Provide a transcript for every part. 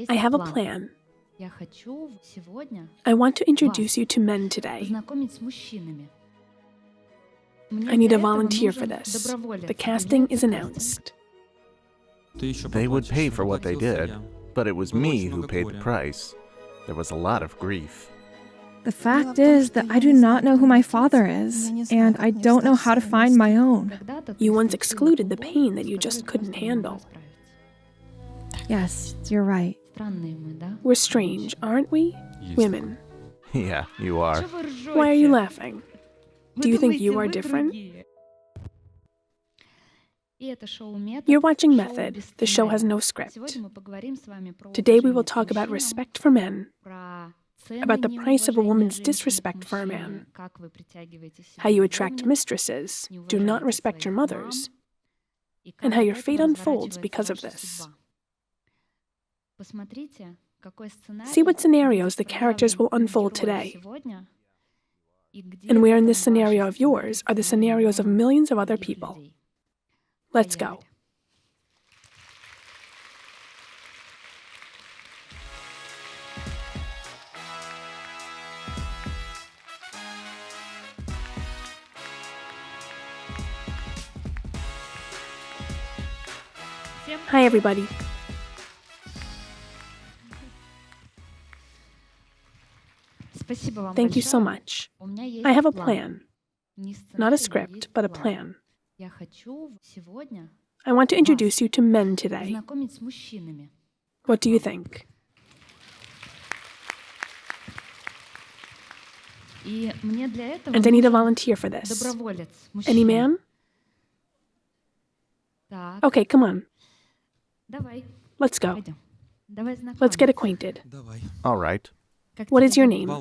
I have a plan. I want to introduce you to men today. I need a volunteer for this. The casting is announced. They would pay for what they did, but it was me who paid the price. There was a lot of grief. The fact is that I do not know who my father is, and I don't know how to find my own. You once excluded the pain that you just couldn't handle. Yes, you're right. We're strange, aren't we? Women. Yeah, you are. Why are you laughing? Do you think you are different? You're watching Method. The show has no script. Today we will talk about respect for men, about the price of a woman's disrespect for a man, how you attract mistresses, do not respect your mothers, and how your fate unfolds because of this. See what scenarios the characters will unfold today. And where in this scenario of yours are the scenarios of millions of other people. Let's go. Hi, everybody. Thank you so much. I have a plan. Not a script, but a plan. I want to introduce you to men today. What do you think? And I need a volunteer for this. Any man? Okay, come on. Let's go. Let's get acquainted. All right. What is your name?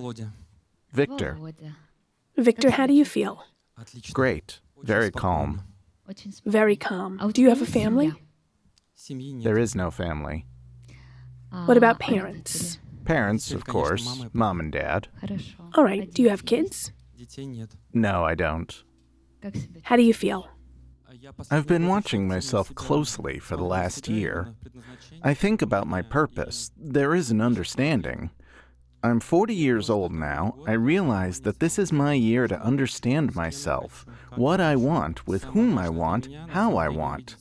Victor. Victor, how do you feel? Great. Very calm. Very calm. Do you have a family? There is no family. What about parents? Parents, of course. Mom and Dad. All right. Do you have kids? No, I don't. How do you feel? I've been watching myself closely for the last year. I think about my purpose. There is an understanding. I'm 40 years old now. I realize that this is my year to understand myself, what I want, with whom I want, how I want.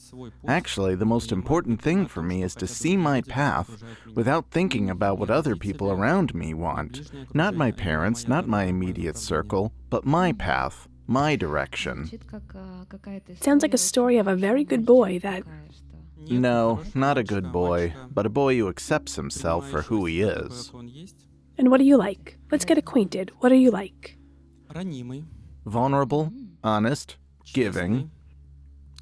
Actually, the most important thing for me is to see my path without thinking about what other people around me want. Not my parents, not my immediate circle, but my path, my direction. Sounds like a story of a very good boy that... No, not a good boy, but a boy who accepts himself for who he is. And what are you like? Let's get acquainted. What are you like? Vulnerable, honest, giving.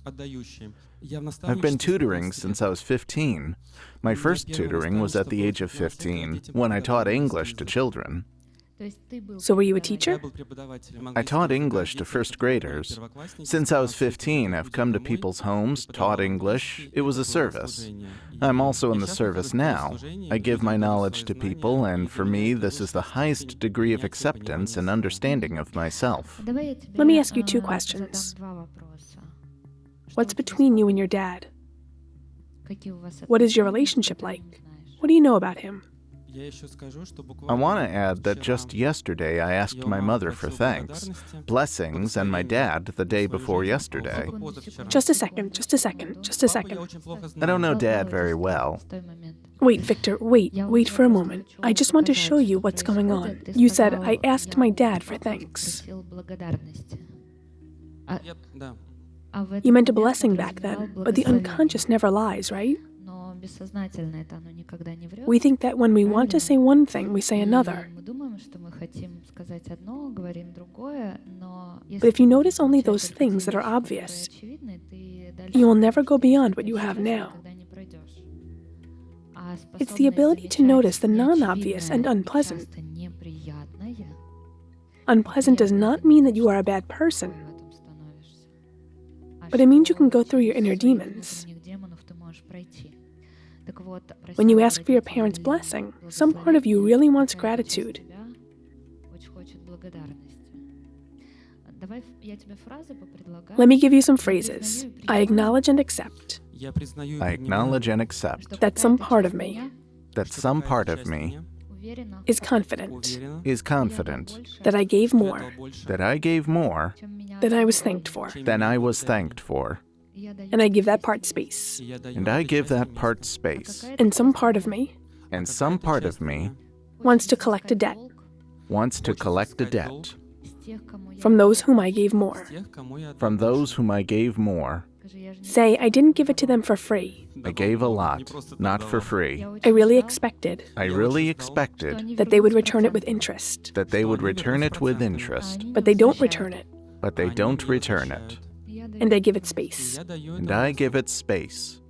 I've been tutoring since I was 15. My first tutoring was at the age of 15, when I taught English to children. So were you a teacher? I taught English to first graders. Since I was 15, I've come to people's homes, taught English. It was a service. I'm also in the service now. I give my knowledge to people, and for me, this is the highest degree of acceptance and understanding of myself. Let me ask you two questions. What's between you and your dad? What is your relationship like? What do you know about him? I want to add that just yesterday I asked my mother for thanks, blessings, and my dad the day before yesterday. Just a second. I don't know Dad very well. Wait, Victor, wait for a moment. I just want to show you what's going on. You said, I asked my dad for thanks. You meant a blessing back then, but the unconscious never lies, right? We think that when we want to say one thing, we say another. But if you notice only those things that are obvious, you will never go beyond what you have now. It's the ability to notice the non-obvious and unpleasant. Unpleasant does not mean that you are a bad person, but it means you can go through your inner demons. When you ask for your parents' blessing, some part of you really wants gratitude. Let me give you some phrases. I acknowledge and accept. I acknowledge and accept. That's some part of me. that some part of me is confident that I gave more that I gave more than I was thanked for. than I was thanked for. And I give that part space. And I give that part space. And some part of me And some part of me wants to collect a debt wants to collect a debt from those whom I gave more. from those whom I gave more. Say, I didn't give it to them for free. I gave a lot, not for free. I really expected I really expected that they would return it with interest. that they would return it with interest, But they don't return it. but they don't return it. And I give it space. And I give it space.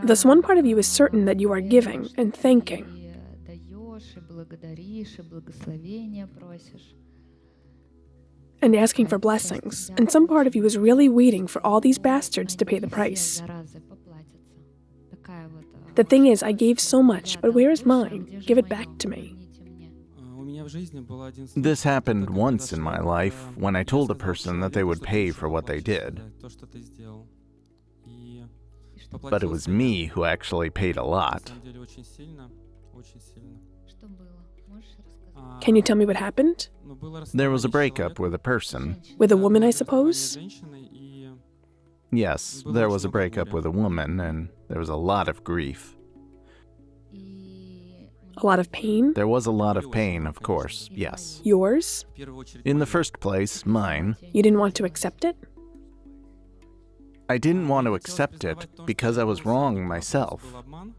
Thus, one part of you is certain that you are giving and thanking. And asking for blessings. And some part of you is really waiting for all these bastards to pay the price. The thing is, I gave so much, but where is mine? Give it back to me. This happened once in my life when I told a person that they would pay for what they did. But it was me who actually paid a lot. Can you tell me what happened? There was a breakup with a person. With a woman, I suppose? Yes, there was a breakup with a woman, and there was a lot of grief. A lot of pain? There was a lot of pain, of course, yes. Yours? In the first place, mine. You didn't want to accept it? I didn't want to accept it because I was wrong myself.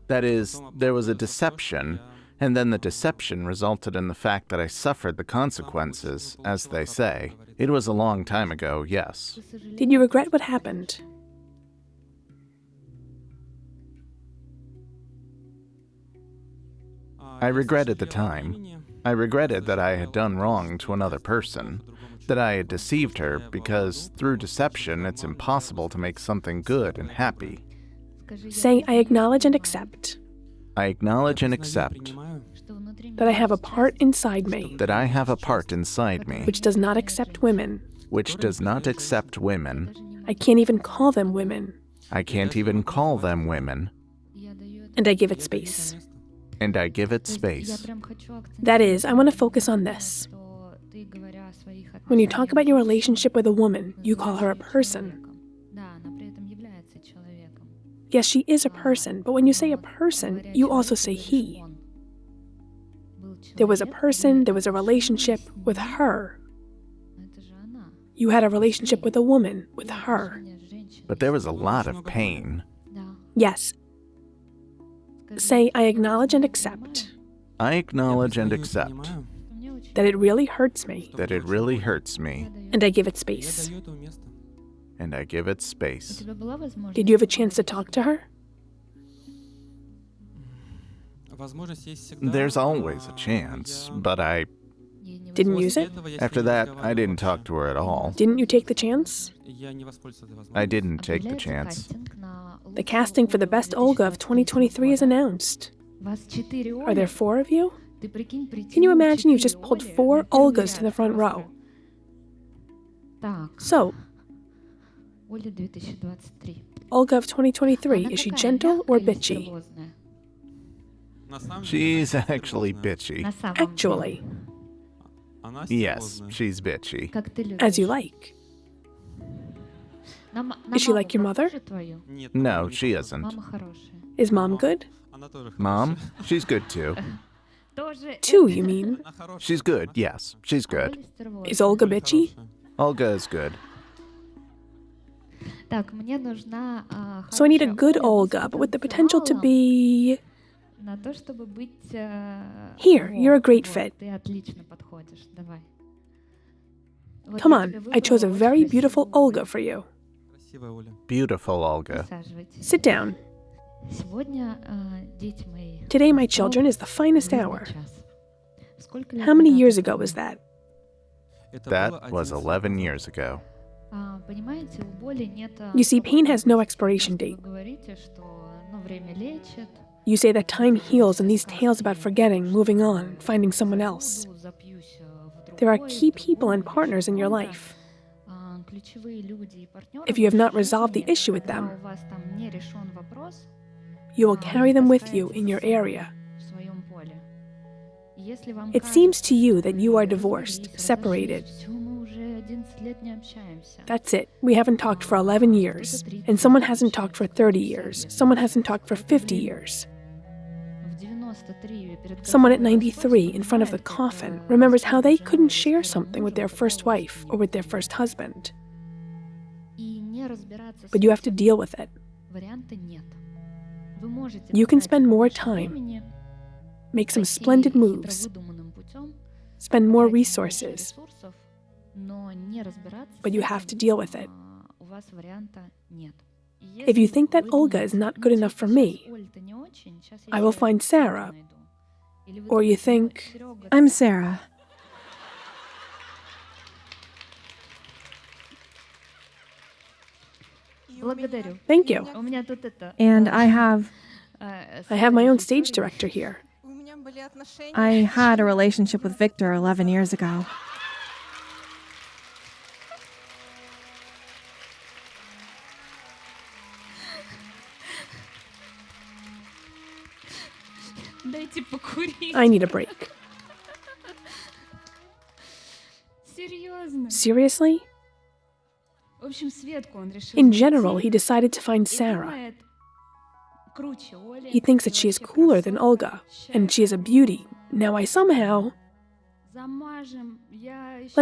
That is, there was a deception, and then the deception resulted in the fact that I suffered the consequences, as they say. It was a long time ago, yes. Did you regret what happened? I regretted the time. I regretted that I had done wrong to another person, that I had deceived her, because through deception it's impossible to make something good and happy. Say, I acknowledge and accept I acknowledge and accept that I have a part inside me that I have a part inside me which does not accept women. which does not accept women. I can't even call them women. I can't even call them women. And I give it space. And I give it space. That is, I want to focus on this. When you talk about your relationship with a woman, you call her a person. Yes, she is a person, but when you say a person, you also say he. There was a person, there was a relationship with her. You had a relationship with a woman, with her. But there was a lot of pain. Yes. Say, I acknowledge and accept I acknowledge and accept that it really hurts me, that it really hurts me, and I give it space. and I give it space. Did you have a chance to talk to her? There's always a chance, but I... Didn't use it? After that, I didn't talk to her at all. Didn't you take the chance? I didn't take the chance. The casting for the best Olga of 2023 is announced. Are there 4 of you? Can you imagine you just pulled 4 Olgas to the front row? So, Olga of 2023, is she gentle or bitchy? She's actually bitchy. Actually, Yes, she's bitchy. as you like. Is she like your mother? No, she isn't. Is mom good? Mom? She's good too. 2, you mean? She's good, yes, she's good. Is Olga bitchy? Olga is good. So I need a good Olga, but with the potential to be... Here, you're a great fit. Come on, I chose a very beautiful Olga for you. Beautiful Olga. Sit down. Today, my children, is the finest hour. How many years ago was that? That was 11 years ago. You see, pain has no expiration date. You say that time heals and these tales about forgetting, moving on, finding someone else. There are key people and partners in your life. If you have not resolved the issue with them, you will carry them with you in your area. It seems to you that you are divorced, separated. That's it. We haven't talked for 11 years, and someone hasn't talked for 30 years. Someone hasn't talked for 50 years. Someone at 93 in front of the coffin remembers how they couldn't share something with their first wife or with their first husband. But you have to deal with it. You can spend more time, make some splendid moves, spend more resources, but you have to deal with it. If you think that Olga is not good enough for me, I will find Sarah. Or you think, I'm Sarah. thank you. And I have my own stage director here. I had a relationship with Victor 11 years ago. I need a break. Seriously? In general, he decided to find Sarah. He thinks that she is cooler than Olga, and she is a beauty. Now let's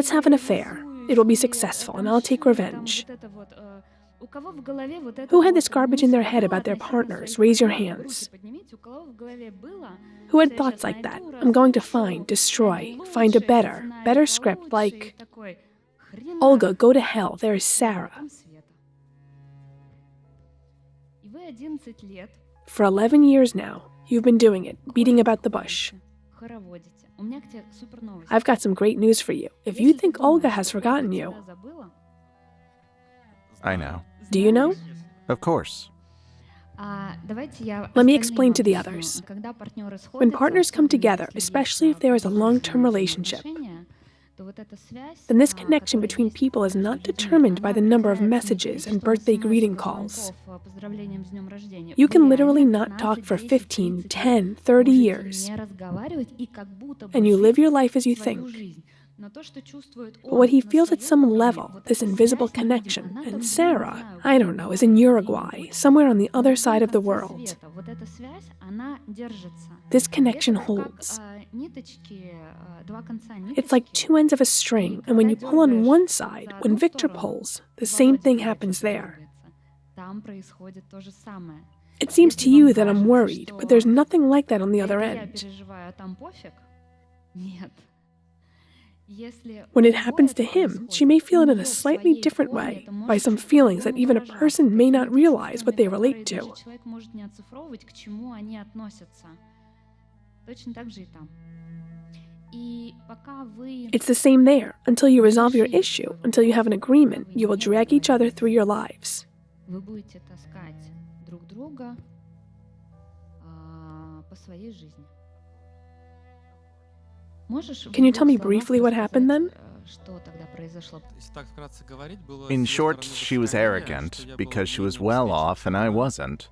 have an affair. It will be successful, and I'll take revenge. Who had this garbage in their head about their partners? Raise your hands. Who had thoughts like that? I'm going to find, destroy, find a better script like, Olga, go to hell, there is Sarah. For 11 years now, you've been doing it, beating about the bush. I've got some great news for you. If you think Olga has forgotten you... I know. Do you know? Of course. Let me explain to the others. When partners come together, especially if there is a long-term relationship, then this connection between people is not determined by the number of messages and birthday greeting calls. You can literally not talk for 15, 10, 30 years, and you live your life as you think. But what he feels at some level, this invisible connection, and Sarah, I don't know, is in Uruguay, somewhere on the other side of the world. This connection holds. It's like two ends of a string, and when you pull on one side, when Victor pulls, the same thing happens there. It seems to you that I'm worried, but there's nothing like that on the other end. When it happens to him, she may feel it in a slightly different way, by some feelings that even a person may not realize what they relate to. It's the same there. Until you resolve your issue, until you have an agreement, you will drag each other through your lives. Can you tell me briefly what happened then? In short, she was arrogant because she was well off and I wasn't.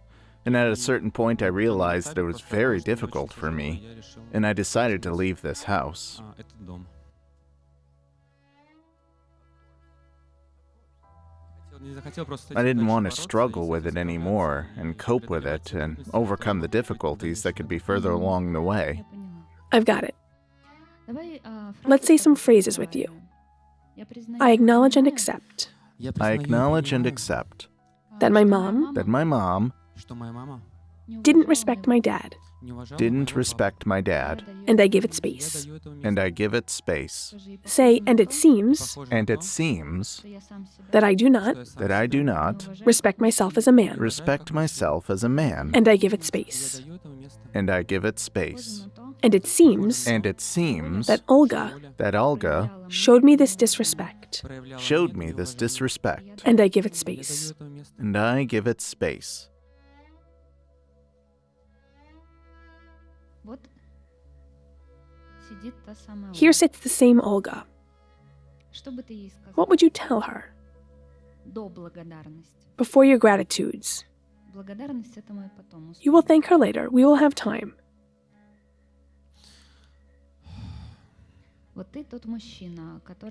And at a certain point I realized that it was very difficult for me, and I decided to leave this house. I didn't want to struggle with it anymore and cope with it and overcome the difficulties that could be further along the way. I've got it. Let's say some phrases with you. I acknowledge and accept. I acknowledge and accept That my mom didn't respect my dad. Didn't respect my dad. And I give it space. And I give it space. Say, and it seems that I do not respect myself as a man. respect myself as a man. And I give it space. And I give it space. And it seems that Olga showed me this disrespect. And I give it space. And I give it space. Here sits the same Olga. What would you tell her? before your gratitudes. You will thank her later. We will have time.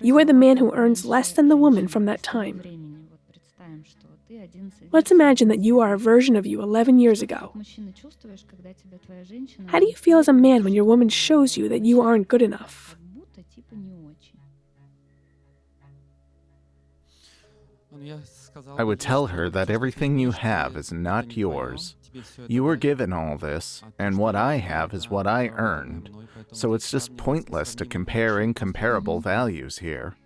You are the man who earns less than the woman from that time. Let's imagine that you are a version of you 11 years ago. How do you feel as a man when your woman shows you that you aren't good enough? I would tell her that everything you have is not yours. You were given all this, and what I have is what I earned. So it's just pointless to compare incomparable values here.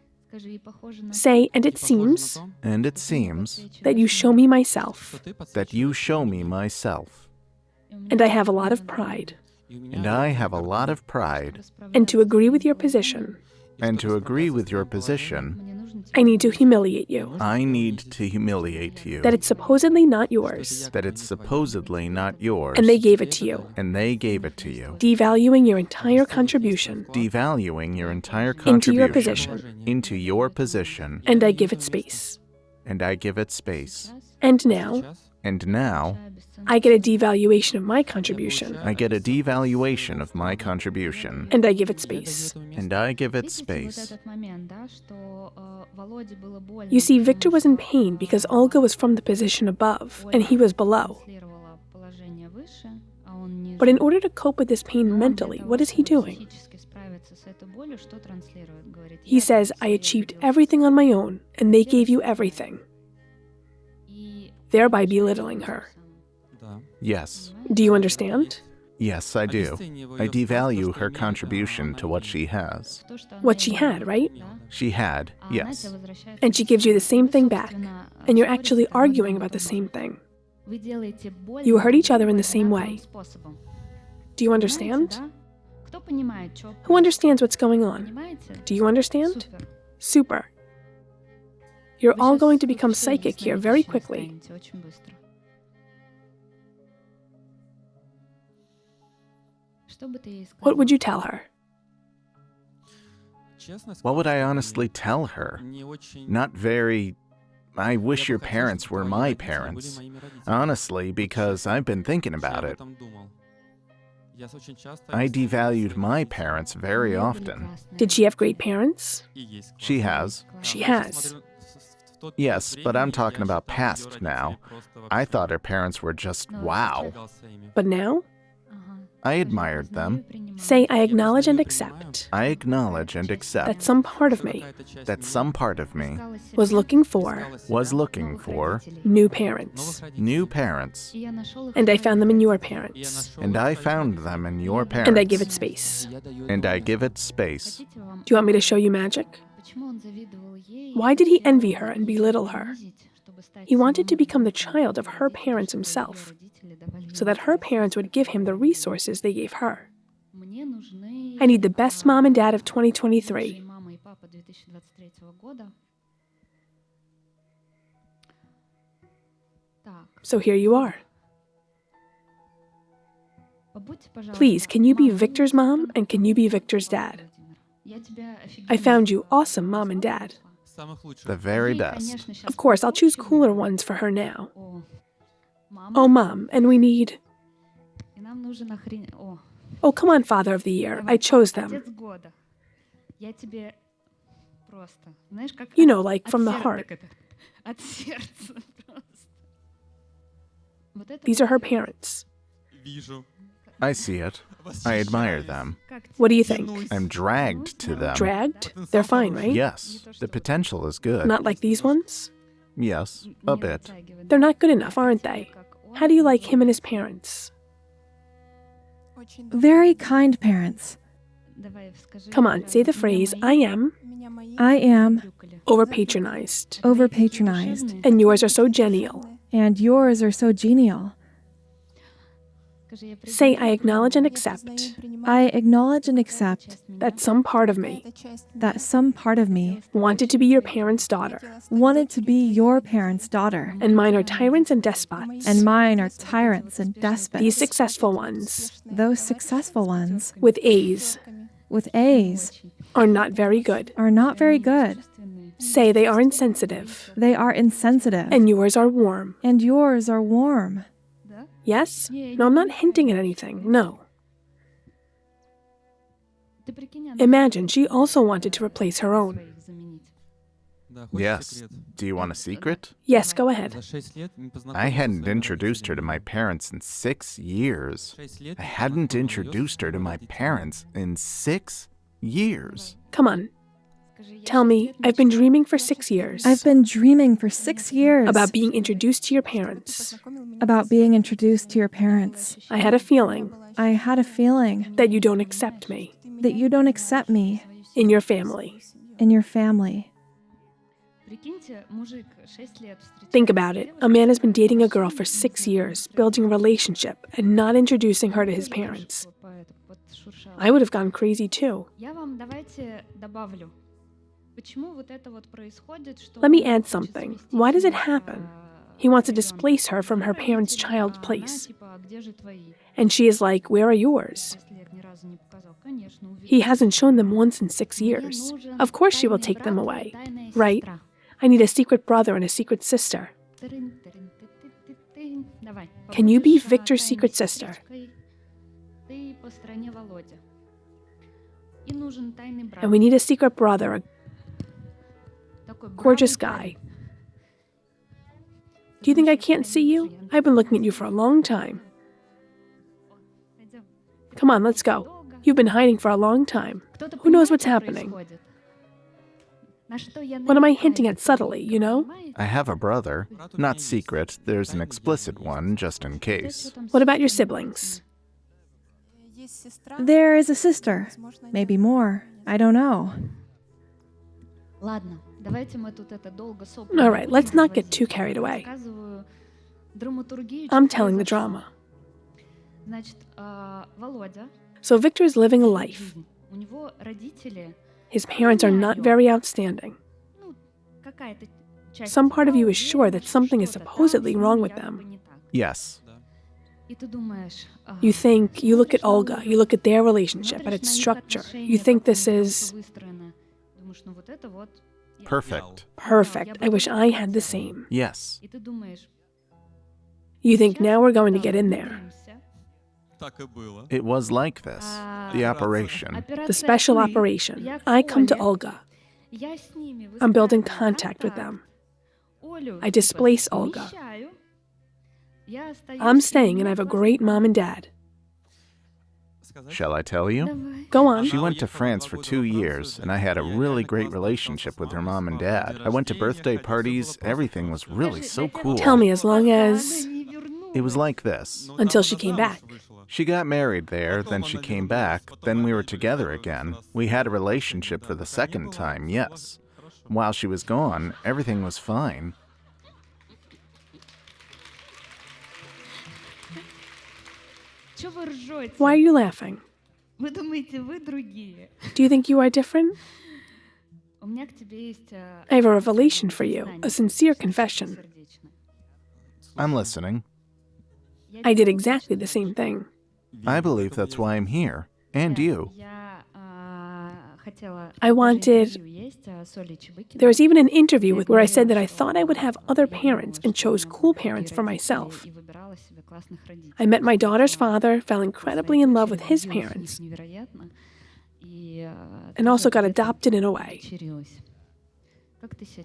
Say, and it seems that you show me myself, and I have a lot of pride, and to agree with your position, I need to humiliate you. That it's supposedly not yours. And they gave it to you. Devaluing your entire contribution. Into your position. And I give it space. And now, I get a devaluation of my contribution. And I give it space. You see, Victor was in pain because Olga was from the position above, and he was below. But in order to cope with this pain mentally, what is he doing? He says, I achieved everything on my own, and they gave you everything, thereby belittling her. Yes. Do you understand? Yes, I do. I devalue her contribution to what she has. What she had, right? She had, yes. And she gives you the same thing back, and you're actually arguing about the same thing. You hurt each other in the same way. Do you understand? Who understands what's going on? Do you understand? Super. You're all going to become psychic here very quickly. What would you tell her? What would I honestly tell her? Not very, I wish your parents were my parents. Honestly, because I've been thinking about it. I devalued my parents very often. Did she have great parents? She has. She has. Yes, but I'm talking about past now. I thought her parents were just wow. But now? I admired them. Say, I acknowledge and accept. That some part of me was looking for new parents. And I found them in your parents. And I give it space. Do you want me to show you magic? Why did he envy her and belittle her? He wanted to become the child of her parents himself, so that her parents would give him the resources they gave her. I need the best mom and dad of 2023. So here you are. Please, can you be Victor's mom and can you be Victor's dad? I found you awesome mom and dad. The very best. Of course, I'll choose cooler ones for her now. Oh, Mom, and we need... Oh, come on, Father of the Year. I chose them. You know, like from the heart. These are her parents. I see it. I admire them. What do you think? I'm dragged to them. Dragged? They're fine, right? Yes. The potential is good. Not like these ones? Yes, a bit. They're not good enough, aren't they? How do you like him and his parents? Very kind parents. Come on, say the phrase, I am over-patronized. And yours are so genial. And yours are so genial. Say, I acknowledge and accept that some part of me wanted to be your parents' daughter. And mine are tyrants and despots. These successful ones. Those successful ones. With A's. Are not very good. Say they are insensitive. They are insensitive. And yours are warm. And yours are warm. Yes? No, I'm not hinting at anything. No. Imagine she also wanted to replace her own. Yes. Do you want a secret? Yes, go ahead. I hadn't introduced her to my parents in 6 years. I hadn't introduced her to my parents in 6 years. Come on. Tell me, I've been dreaming for 6 years. I've been dreaming for 6 years. About being introduced to your parents. About being introduced to your parents. I had a feeling. I had a feeling. That you don't accept me. That you don't accept me. In your family. In your family. Think about it. A man has been dating a girl for 6 years, building a relationship, and not introducing her to his parents. I would have gone crazy too. Let me add something. Why does it happen? He wants to displace her from her parents' child's place. And she is like, where are yours? He hasn't shown them once in 6 years. Of course she will take them away, right? I need a secret brother and a secret sister. Can you be Victor's secret sister? And we need a secret brother, a gorgeous guy. Do you think I can't see you? I've been looking at you for a long time. Come on, let's go. You've been hiding for a long time. Who knows what's happening? What am I hinting at subtly, you know? I have a brother. Not secret, there's an explicit one, just in case. What about your siblings? There is a sister. Maybe more. I don't know. All right, let's not get too carried away. I'm telling the drama. So Victor is living a life. His parents are not very outstanding. Some part of you is sure that something is supposedly wrong with them. Yes. You think, you look at Olga, you look at their relationship, at its structure. You think this is Perfect. perfect. I wish I had the same. Yes. You think now we're going to get in there. It was like this. The operation. The special operation. I come to Olga. I'm building contact with them. I displace Olga. I'm staying and I have a great mom and dad. Shall I tell you? Go on. She went to France for 2 years, and I had a really great relationship with her mom and dad. I went to birthday parties. Everything was really so cool. Tell me, as long as... It was like this. Until she came back. She got married there, then she came back, then we were together again. We had a relationship for the second time, yes. While she was gone, everything was fine. Why are you laughing? Do you think you are different? I have a revelation for you, a sincere confession. I'm listening. I did exactly the same thing. I believe that's why I'm here. And you. I wanted... There was even an interview where I said that I thought I would have other parents and chose cool parents for myself. I met my daughter's father, fell incredibly in love with his parents, and also got adopted in a way.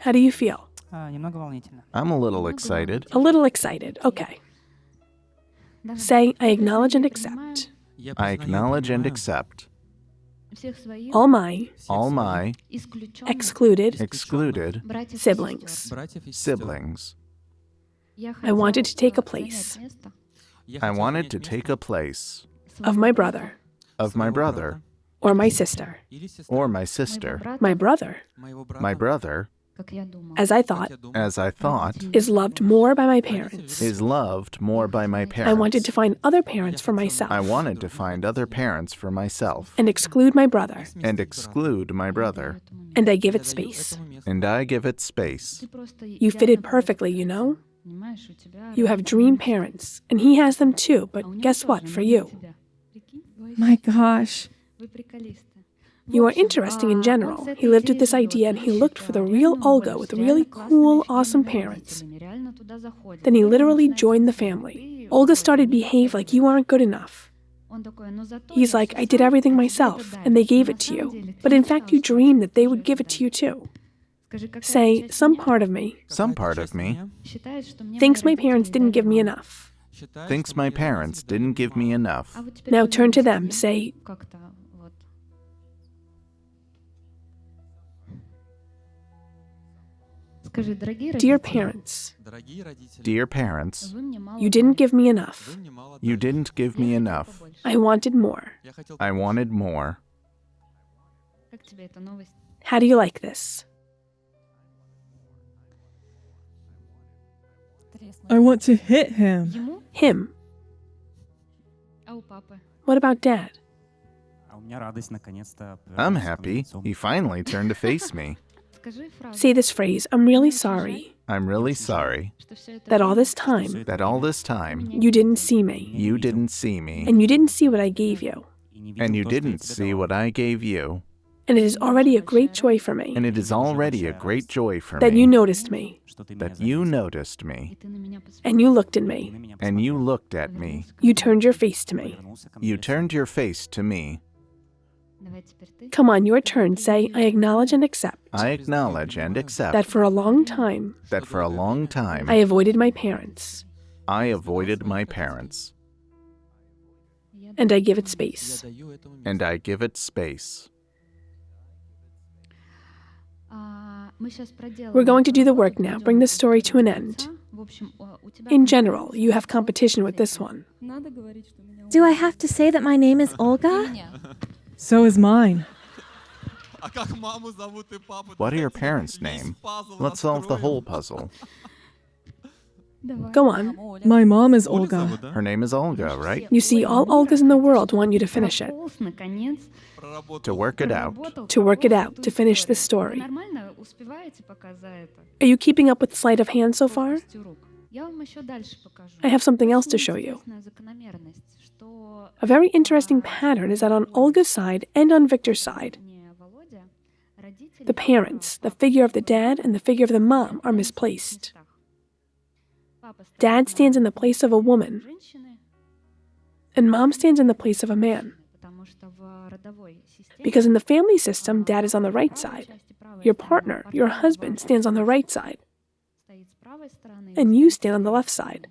How do you feel? I'm a little excited. A little excited, okay. Say, I acknowledge and accept. I acknowledge and accept All my excluded siblings. I wanted to take a place I wanted to take a place of my brother or my sister. My brother, as I thought, is loved more by my parents. I wanted to find other parents for myself. And exclude my brother. And I give it space. You fitted perfectly, you know? You have dream parents, and he has them too, but guess what, for you? My gosh. You are interesting in general. He lived with this idea and he looked for the real Olga with really cool, awesome parents. Then he literally joined the family. Olga started to behave like you aren't good enough. He's like, I did everything myself, and they gave it to you. But in fact, you dreamed that they would give it to you too. Say, some part of me thinks my parents didn't give me enough. thinks my parents didn't give me enough. Now turn to them, say, Dear parents, you didn't give me enough. You didn't give me enough. I wanted more. I wanted more. How do you like this? I want to hit him. Him. What about Dad? I'm happy. He finally turned to face me. Say this phrase, I'm really sorry I'm really sorry that all this time you didn't see me. you didn't see me. And you didn't see what I gave you. And you didn't see what I gave you. And it is already a great joy for me And it is already a great joy for that me you noticed me that you noticed me and you looked at me. and you looked at me. You turned your face to me. You turned your face to me. Come on, your turn. Say, I acknowledge and accept I acknowledge and accept that for a long time I I avoided my parents. avoided my parents. And I give it space. And I give it space. We're going to do the work now. Bring this story to an end. In general, you have competition with this one. Do I have to say that my name is Olga? So is mine. What are your parents' name? Let's solve the whole puzzle. Go on. My mom is Olga. Her name is Olga, right? You see, all Olgas in the world want you to finish it. To work it out. To work it out, to finish this story. Are you keeping up with sleight of hand so far? I have something else to show you. A very interesting pattern is that on Olga's side and on Victor's side, the parents, the figure of the dad and the figure of the mom, are misplaced. Dad stands in the place of a woman, and mom stands in the place of a man. Because in the family system, dad is on the right side. Your partner, your husband, stands on the right side, and you stand on the left side.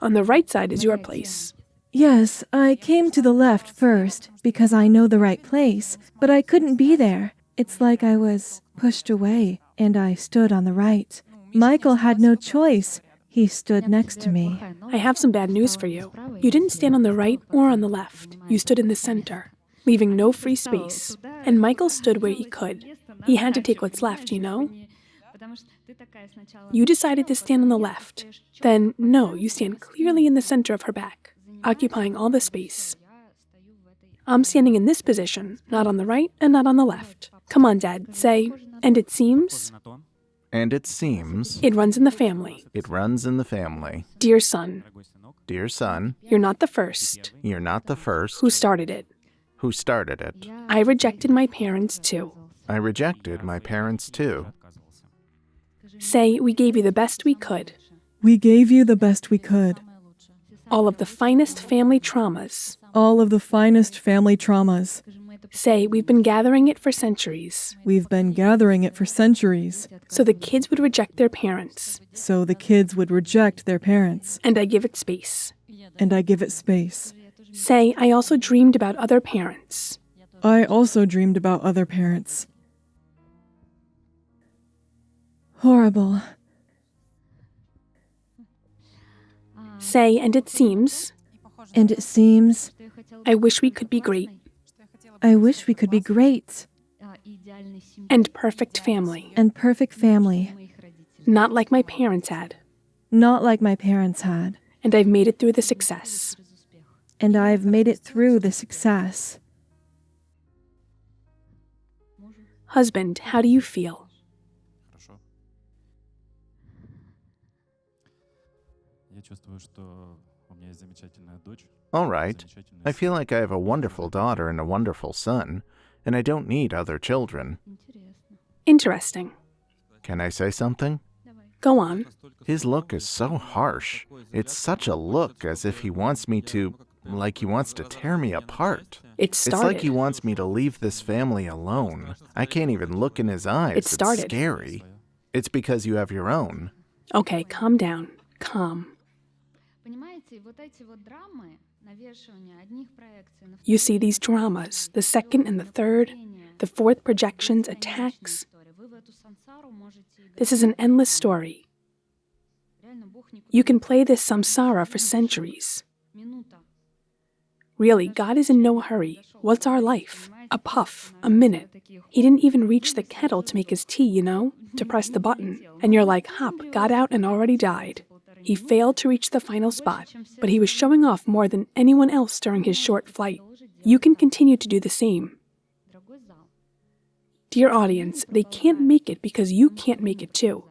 On the right side is your place. Yes, I came to the left first because I know the right place, but I couldn't be there. It's like I was pushed away and I stood on the right. Michael had no choice. He stood next to me. I have some bad news for you. You didn't stand on the right or on the left. You stood in the center, leaving no free space. And Michael stood where he could. He had to take what's left, you know? You decided to stand on the left. Then, no, you stand clearly in the center of her back, occupying all the space. I'm standing in this position, not on the right and not on the left. Come on, Dad, say, and it seems... And it seems... It runs in the family. It runs in the family. Dear son. Dear son. You're not the first. You're not the first. Who started it. Who started it. I rejected my parents too. I rejected my parents too. Say, we gave you the best we could. We gave you the best we could. All of the finest family traumas. All of the finest family traumas. Say, we've been gathering it for centuries. We've been gathering it for centuries. So the kids would reject their parents. So the kids would reject their parents. And I give it space. And I give it space. Say, I also dreamed about other parents. I also dreamed about other parents. Horrible. Say, and it seems... And it seems... I wish we could be great. I wish we could be great. And perfect family. And perfect family. Not like my parents had. Not like my parents had. And I've made it through the success. And I've made it through the success. Husband, how do you feel? All right. I feel like I have a wonderful daughter and a wonderful son, and I don't need other children. Interesting. Can I say something? Go on. His look is so harsh. It's such a look as if he wants me to, like he wants to tear me apart. It's It's like he started. wants me to leave this family alone. I can't even look in his eyes. It started. It's scary. It's because you have your own. Okay, calm down. Calm. You see these dramas, the second and the third, the fourth projections, attacks. This is an endless story. You can play this samsara for centuries. Really, God is in no hurry. What's our life? A puff, a minute. He didn't even reach the kettle to make his tea, you know, to press the button. And you're like, hop, got out and already died. He failed to reach the final spot, but he was showing off more than anyone else during his short flight. You can continue to do the same. Dear audience, they can't make it because you can't make it too.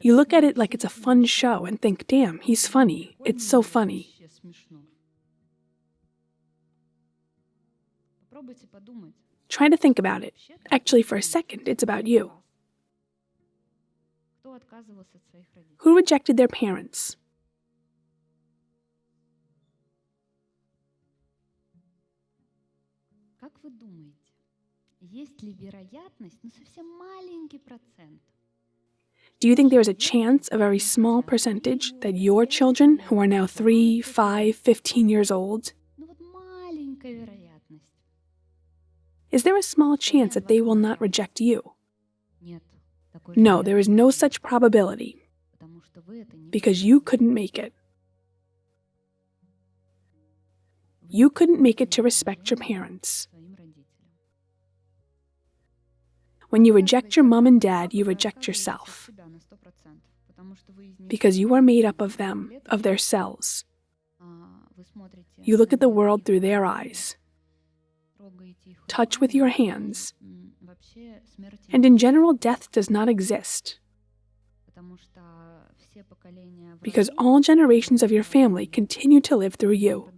You look at it like it's a fun show and think, damn, he's funny. It's so funny. Try to think about it. Actually, for a second, it's about you. Who rejected their parents? Do you think there is a chance, a very small percentage, that your children, who are now 3, 5, 15 years old, is there a small chance that they will not reject you? No, there is no such probability, because you couldn't make it. You couldn't make it to respect your parents. When you reject your mom and dad, you reject yourself, because you are made up of them, of their cells. You look at the world through their eyes, touch with your hands, and in general, death does not exist, because all generations of your family continue to live through you.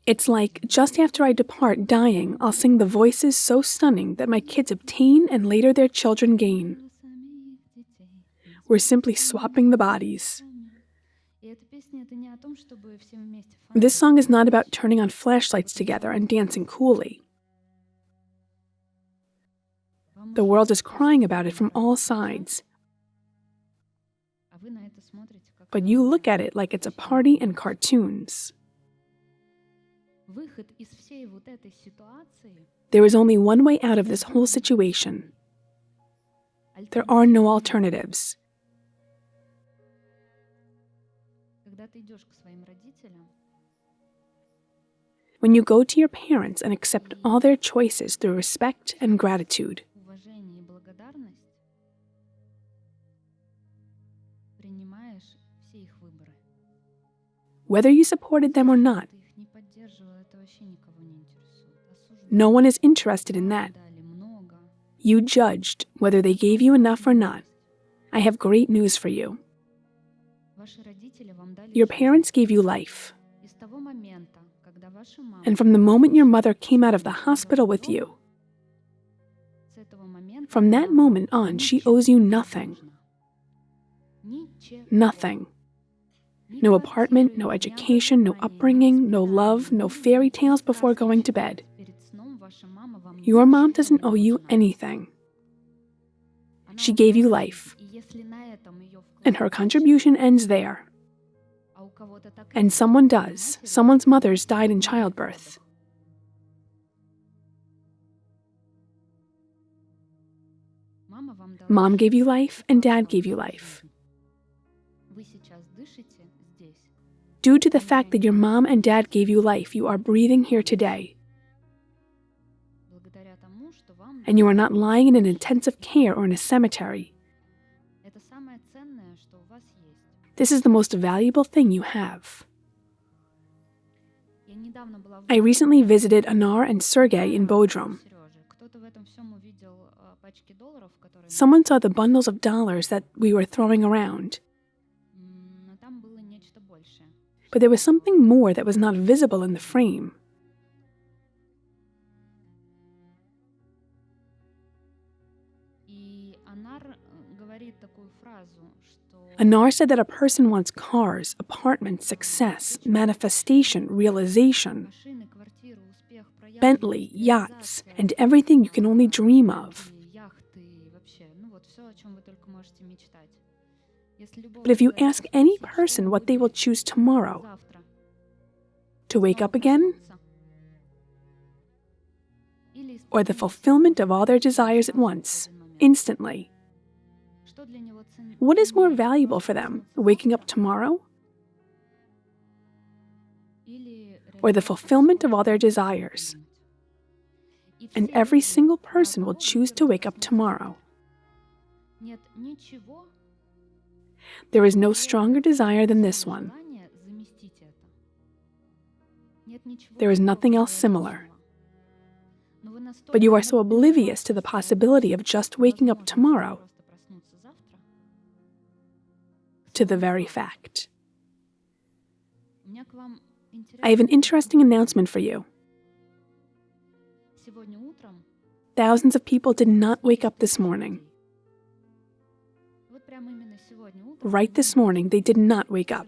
It's like, just after I depart dying, I'll sing the voices so stunning that my kids obtain and later their children gain. We're simply swapping the bodies. This song is not about turning on flashlights together and dancing coolly. The world is crying about it from all sides. But you look at it like it's a party and cartoons. There is only one way out of this whole situation. There are no alternatives. When you go to your parents and accept all their choices through respect and gratitude, whether you supported them or not, no one is interested in that. You judged whether they gave you enough or not. I have great news for you. Your parents gave you life. And from the moment your mother came out of the hospital with you, from that moment on, she owes you nothing. Nothing. No apartment, no education, no upbringing, no love, no fairy tales before going to bed. Your mom doesn't owe you anything. She gave you life, and her contribution ends there. And someone does. Someone's mother's died in childbirth. Mom gave you life, and dad gave you life. Due to the fact that your mom and dad gave you life, you are breathing here today. And you are not lying in an intensive care or in a cemetery. This is the most valuable thing you have. I recently visited Anar and Sergey in Bodrum. Someone saw the bundles of dollars that we were throwing around. But there was something more that was not visible in the frame. Anar said that a person wants cars, apartments, success, manifestation, realization, Bentley, yachts, and everything you can only dream of. But if you ask any person what they will choose tomorrow, to wake up again, or the fulfillment of all their desires at once, instantly, what is more valuable for them, waking up tomorrow, or the fulfillment of all their desires? And every single person will choose to wake up tomorrow. There is no stronger desire than this one. There is nothing else similar. But you are so oblivious to the possibility of just waking up tomorrow, to the very fact. I have an interesting announcement for you. Thousands of people did not wake up this morning. Right this morning, they did not wake up.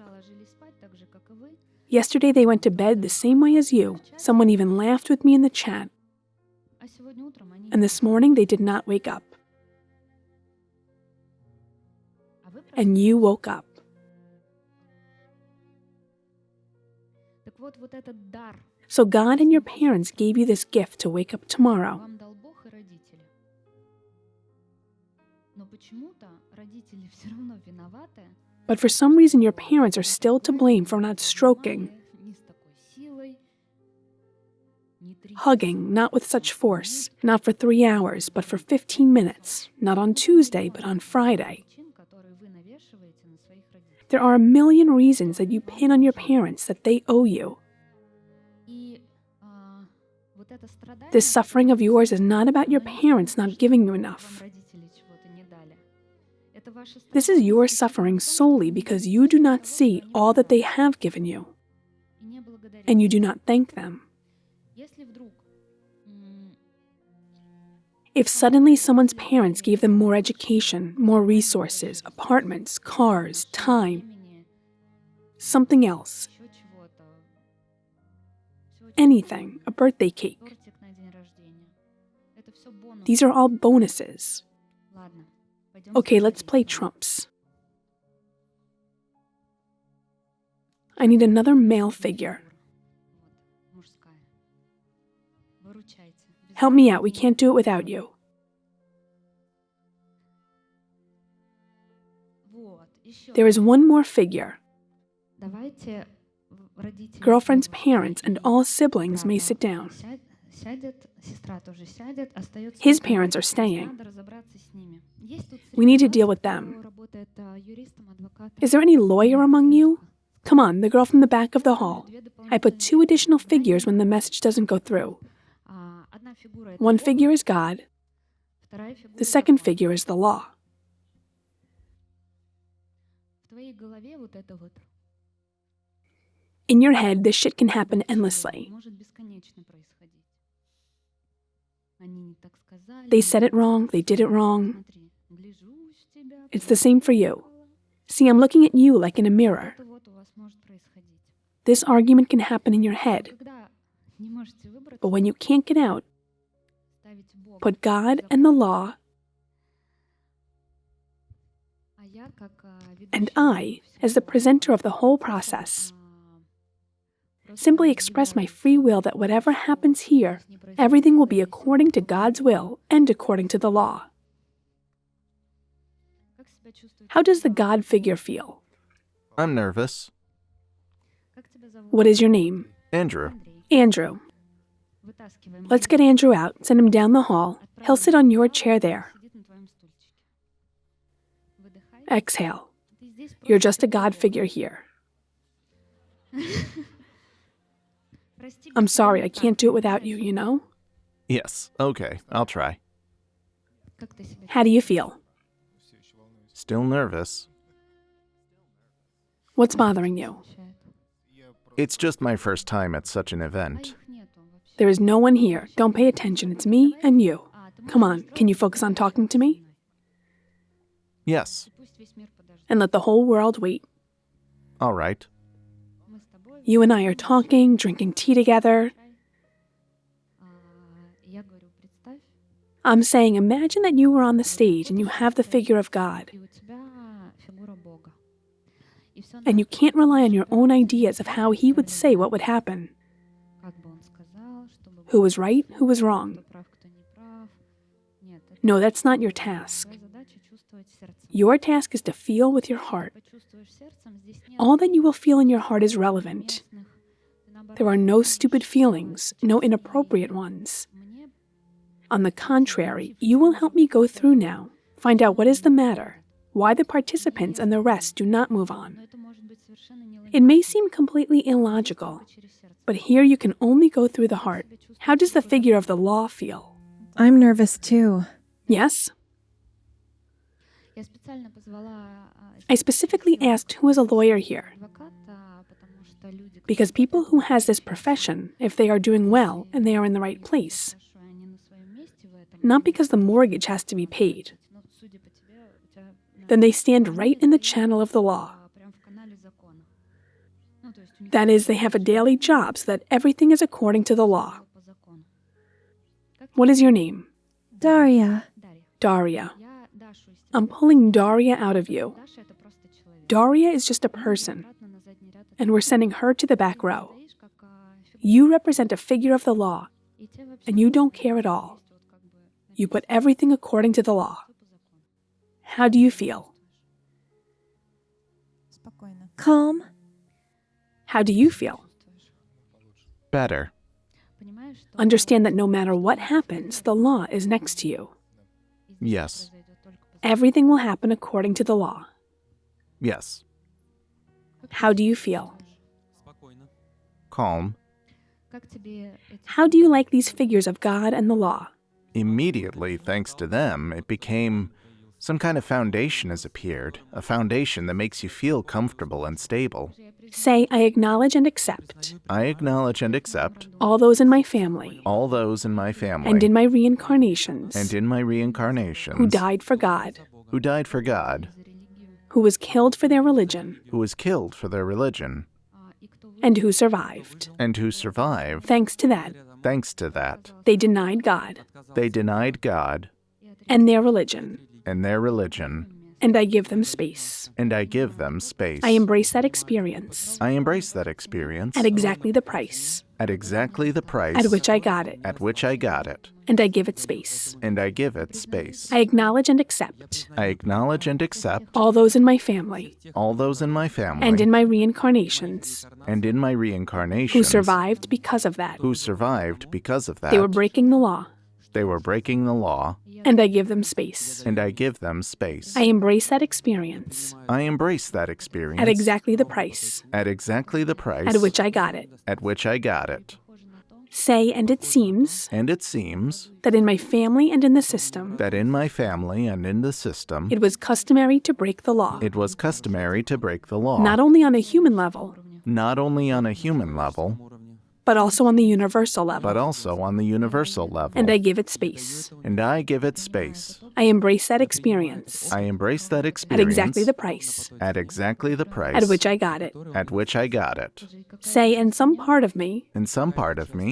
Yesterday, they went to bed the same way as you. Someone even laughed with me in the chat. And this morning, they did not wake up. And you woke up. So God and your parents gave you this gift to wake up tomorrow. But for some reason, your parents are still to blame for not stroking, hugging, not with such force, not for 3 hours, but for 15 minutes, not on Tuesday, but on Friday. There are a million reasons that you pin on your parents that they owe you. This suffering of yours is not about your parents not giving you enough. This is your suffering solely because you do not see all that they have given you, and you do not thank them. If suddenly someone's parents gave them more education, more resources, apartments, cars, time, something else, anything, a birthday cake, these are all bonuses. Okay, let's play trumps. I need another male figure. Help me out, we can't do it without you. There is one more figure. Girlfriend's parents and all siblings may sit down. His parents are staying. We need to deal with them. Is there any lawyer among you? Come on, the girl from the back of the hall. I put 2 additional figures when the message doesn't go through. One figure is God. The second figure is the law. In your head, this shit can happen endlessly. They said it wrong, they did it wrong. It's the same for you. See, I'm looking at you like in a mirror. This argument can happen in your head. But when you can't get out, put God and the law and I as the presenter of the whole process. Simply express my free will that whatever happens here, everything will be according to God's will and according to the law. How does the God figure feel? I'm nervous. What is your name? Andrew. Andrew. Let's get Andrew out, send him down the hall. He'll sit on your chair there. Exhale. You're just a God figure here. I'm sorry, I can't do it without you, you know? Yes, okay, I'll try. How do you feel? Still nervous. What's bothering you? It's just my first time at such an event. There is no one here. Don't pay attention. It's me and you. Come on, can you focus on talking to me? Yes. And let the whole world wait. All right. You and I are talking, drinking tea together. I'm saying, imagine that you were on the stage and you have the figure of God. And you can't rely on your own ideas of how he would say what would happen. Who was right, who was wrong. No, that's not your task. Your task is to feel with your heart. All that you will feel in your heart is relevant. There are no stupid feelings, no inappropriate ones. On the contrary, you will help me go through now, find out what is the matter, why the participants and the rest do not move on. It may seem completely illogical, but here you can only go through the heart. How does the figure of the law feel? I'm nervous too. Yes? I specifically asked who is a lawyer here, because people who has this profession, if they are doing well and they are in the right place, not because the mortgage has to be paid, then they stand right in the channel of the law. That is, they have a daily job so that everything is according to the law. What is your name? Daria. Daria. I'm pulling Daria out of you. Daria is just a person, and we're sending her to the back row. You represent a figure of the law, and you don't care at all. You put everything according to the law. How do you feel? Calm. How do you feel? Better. Understand that no matter what happens, the law is next to you. Yes. Everything will happen according to the law. Yes. How do you feel? Calm. How do you like these figures of God and the law? Immediately, thanks to them, it became some kind of foundation has appeared, a foundation that makes you feel comfortable and stable. Say, I acknowledge and accept I acknowledge and accept all those in my family all those in my family and in my reincarnations and in my reincarnations who died for God, who died for God, who was killed for their religion, who was killed for their religion, and who survived. and who survived Thanks to that, thanks to that. they denied God They denied God and their religion, and their religion, and I give them space. and I give them space. I embrace that experience I embrace that experience at exactly the price at exactly the price at which I got it, at which I got it, and I give it space. and I give it space. I acknowledge and accept I acknowledge and accept all those in my family all those in my family and in my reincarnations and in my reincarnations who survived because of that. who survived because of that. They were breaking the law, They were breaking the law, and I give them space. and I give them space. I embrace that experience I embrace that experience at exactly the price at exactly the price at which I got it. at which I got it. Say, and it seems And it seems that in my family and in the system, that in my family and in the system, it was customary to break the law, it was customary to break the law, not only on a human level, not only on a human level, but also on the universal level. but also on the universal level. And I give it space. And I give it space. I embrace that experience I embrace that at experience exactly the price at exactly the price at which I got it. at which I got it. Say, and some part of me And some part of me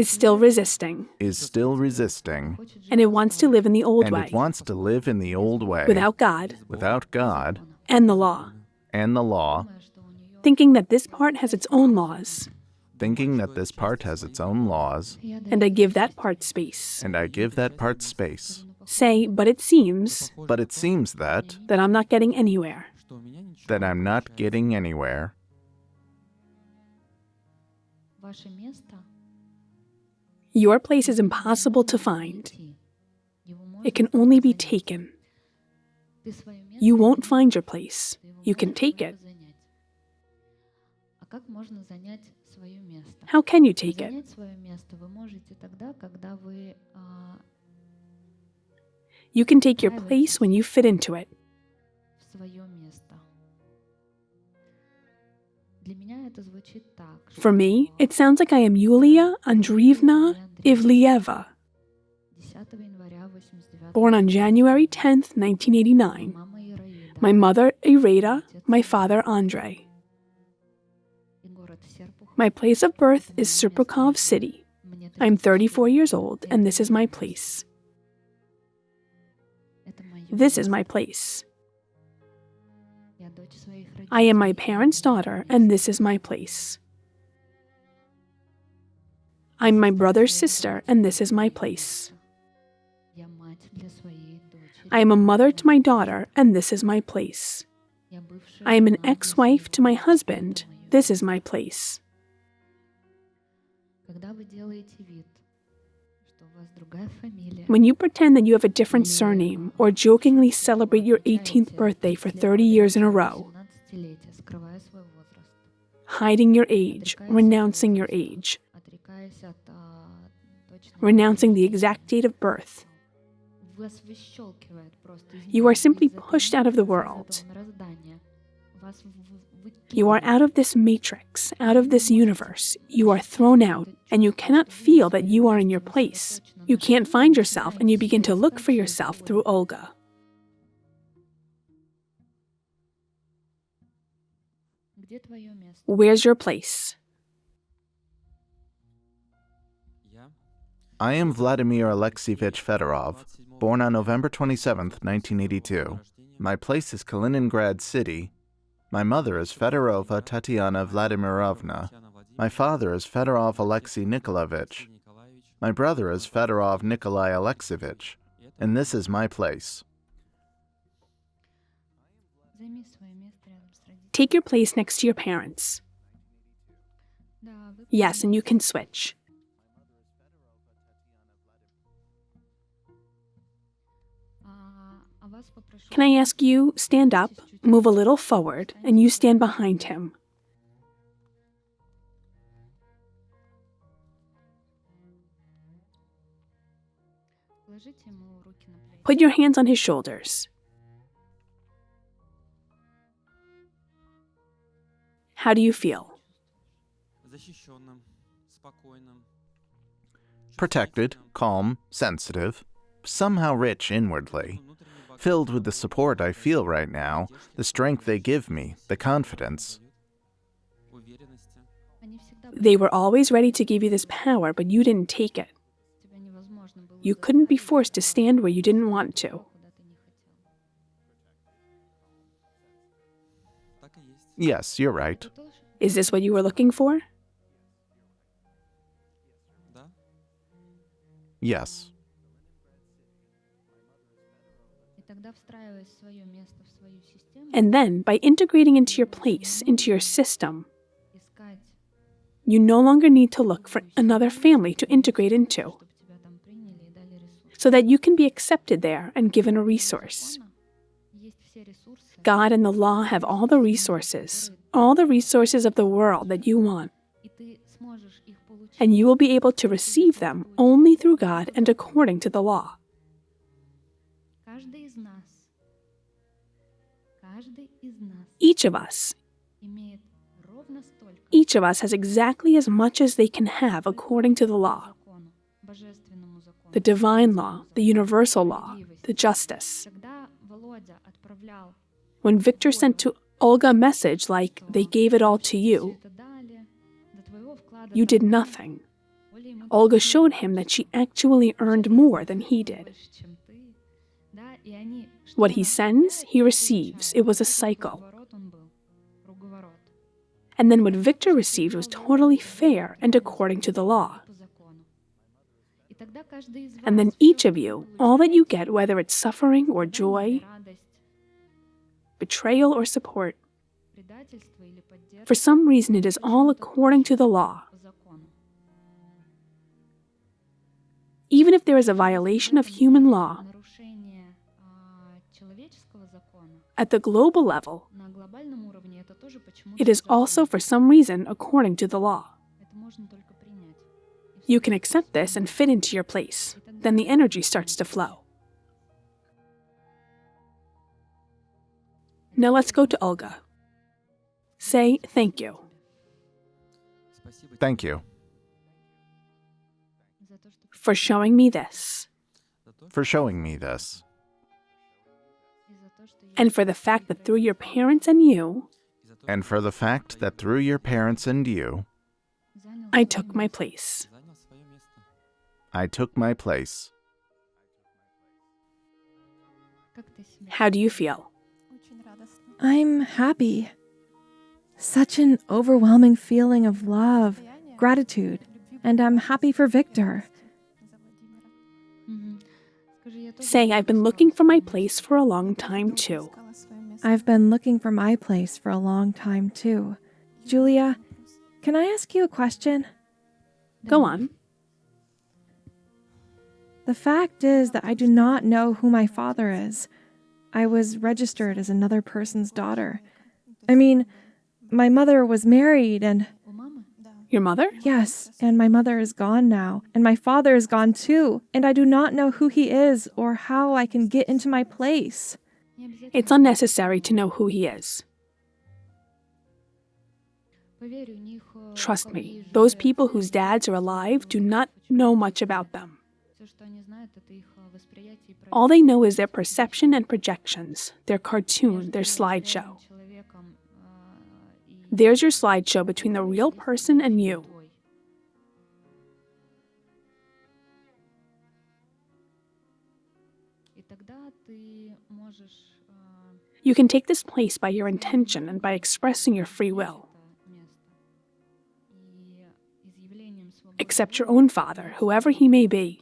is still resisting, is still resisting, and it wants to live in the old and way, it wants to live in the old way, without God without God and the law, and the law, thinking that this part has its own laws, thinking that this part has its own laws, and I give that part space. and I give that part space. Say, but it seems But it seems that I'm not getting anywhere. I'm not getting anywhere. Your place is impossible to find. It can only be taken. You won't find your place. You can take it. How can you take it? You can take your place when you fit into it. For me, it sounds like I am Yulia Andreevna Ivlieva, born on January 10th, 1989. My mother, Ireda, my father, Andrei. My place of birth is Serpukhov City. I'm 34 years old, and this is my place. This is my place. I am my parents' daughter, and this is my place. I'm my brother's sister, and this is my place. I am a mother to my daughter, and this is my place. I am an ex-wife to my husband. This is my place. When you pretend that you have a different surname or jokingly celebrate your 18th birthday for 30 years in a row, hiding your age, renouncing your age, renouncing the exact date of birth, you are simply pushed out of the world. You are out of this matrix, out of this universe. You are thrown out, and you cannot feel that you are in your place. You can't find yourself, and you begin to look for yourself through Olga. Where's your place? I am Vladimir Alexievich Fedorov, born on November 27th, 1982. My place is Kaliningrad City. My mother is Fedorova Tatiana Vladimirovna. My father is Fedorov Alexei Nikolaevich. My brother is Fedorov Nikolai Alexievich. And this is my place. Take your place next to your parents. Yes, and you can switch. Can I ask you, stand up, move a little forward, and you stand behind him. Put your hands on his shoulders. How do you feel? Protected, calm, sensitive, somehow rich inwardly. Filled with the support I feel right now, the strength they give me, the confidence. They were always ready to give you this power, but you didn't take it. You couldn't be forced to stand where you didn't want to. Yes, you're right. Is this what you were looking for? Yes. And then, by integrating into your place, into your system, you no longer need to look for another family to integrate into, so that you can be accepted there and given a resource. God and the law have all the resources of the world that you want. And you will be able to receive them only through God and according to the law. Each of us has exactly as much as they can have according to the law. The divine law, the universal law, the justice. When Victor sent to Olga a message like, they gave it all to you, you did nothing. Olga showed him that she actually earned more than he did. What he sends, he receives. It was a cycle. And then what Victor received was totally fair and according to the law. And then each of you, all that you get, whether it's suffering or joy, betrayal or support, for some reason it is all according to the law. Even if there is a violation of human law, at the global level, it is also for some reason according to the law. You can accept this and fit into your place. Then the energy starts to flow. Now let's go to Olga. Say thank you. Thank you For showing me this. for showing me this, And for the fact that through your parents and you, and for the fact that through your parents and you, I took my place. I took my place. How do you feel? I'm happy. Such an overwhelming feeling of love, gratitude, and I'm happy for Victor. Say, I've been looking for my place for a long time too. I've been looking for my place for a long time too. Julia, can I ask you a question? Go on. The fact is that I do not know who my father is. I was registered as another person's daughter. I mean, my mother was married and... Your mother? Yes, and my mother is gone now, and my father is gone too, and I do not know who he is or how I can get into my place. It's unnecessary to know who he is. Trust me, those people whose dads are alive do not know much about them. All they know is their perception and projections, their cartoon, their slideshow. There's your slideshow between the real person and you. You can take this place by your intention and by expressing your free will. Accept your own father, whoever he may be,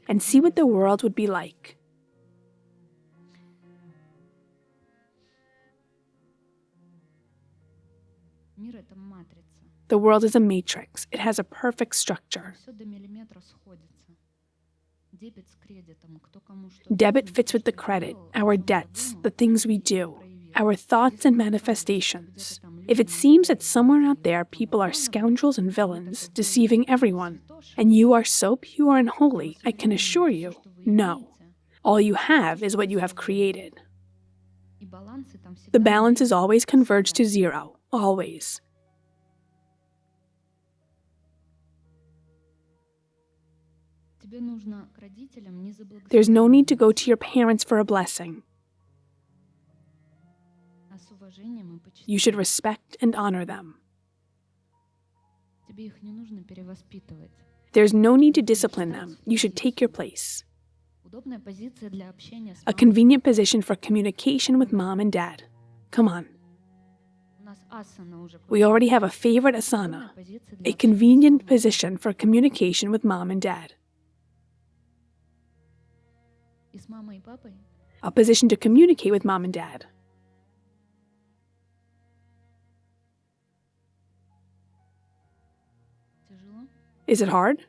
and see what the world would be like. The world is a matrix. It has a perfect structure. Debit fits with the credit, our debts, the things we do, our thoughts and manifestations. If it seems that somewhere out there people are scoundrels and villains, deceiving everyone, and you are so pure and holy, I can assure you, no. All you have is what you have created. The balance is always converged to zero, always. There's no need to go to your parents for a blessing. You should respect and honor them. There's no need to discipline them. You should take your place. A convenient position for communication with mom and dad. Come on. We already have a favorite asana, a convenient position for communication with mom and dad. A position to communicate with mom and dad. Is it hard?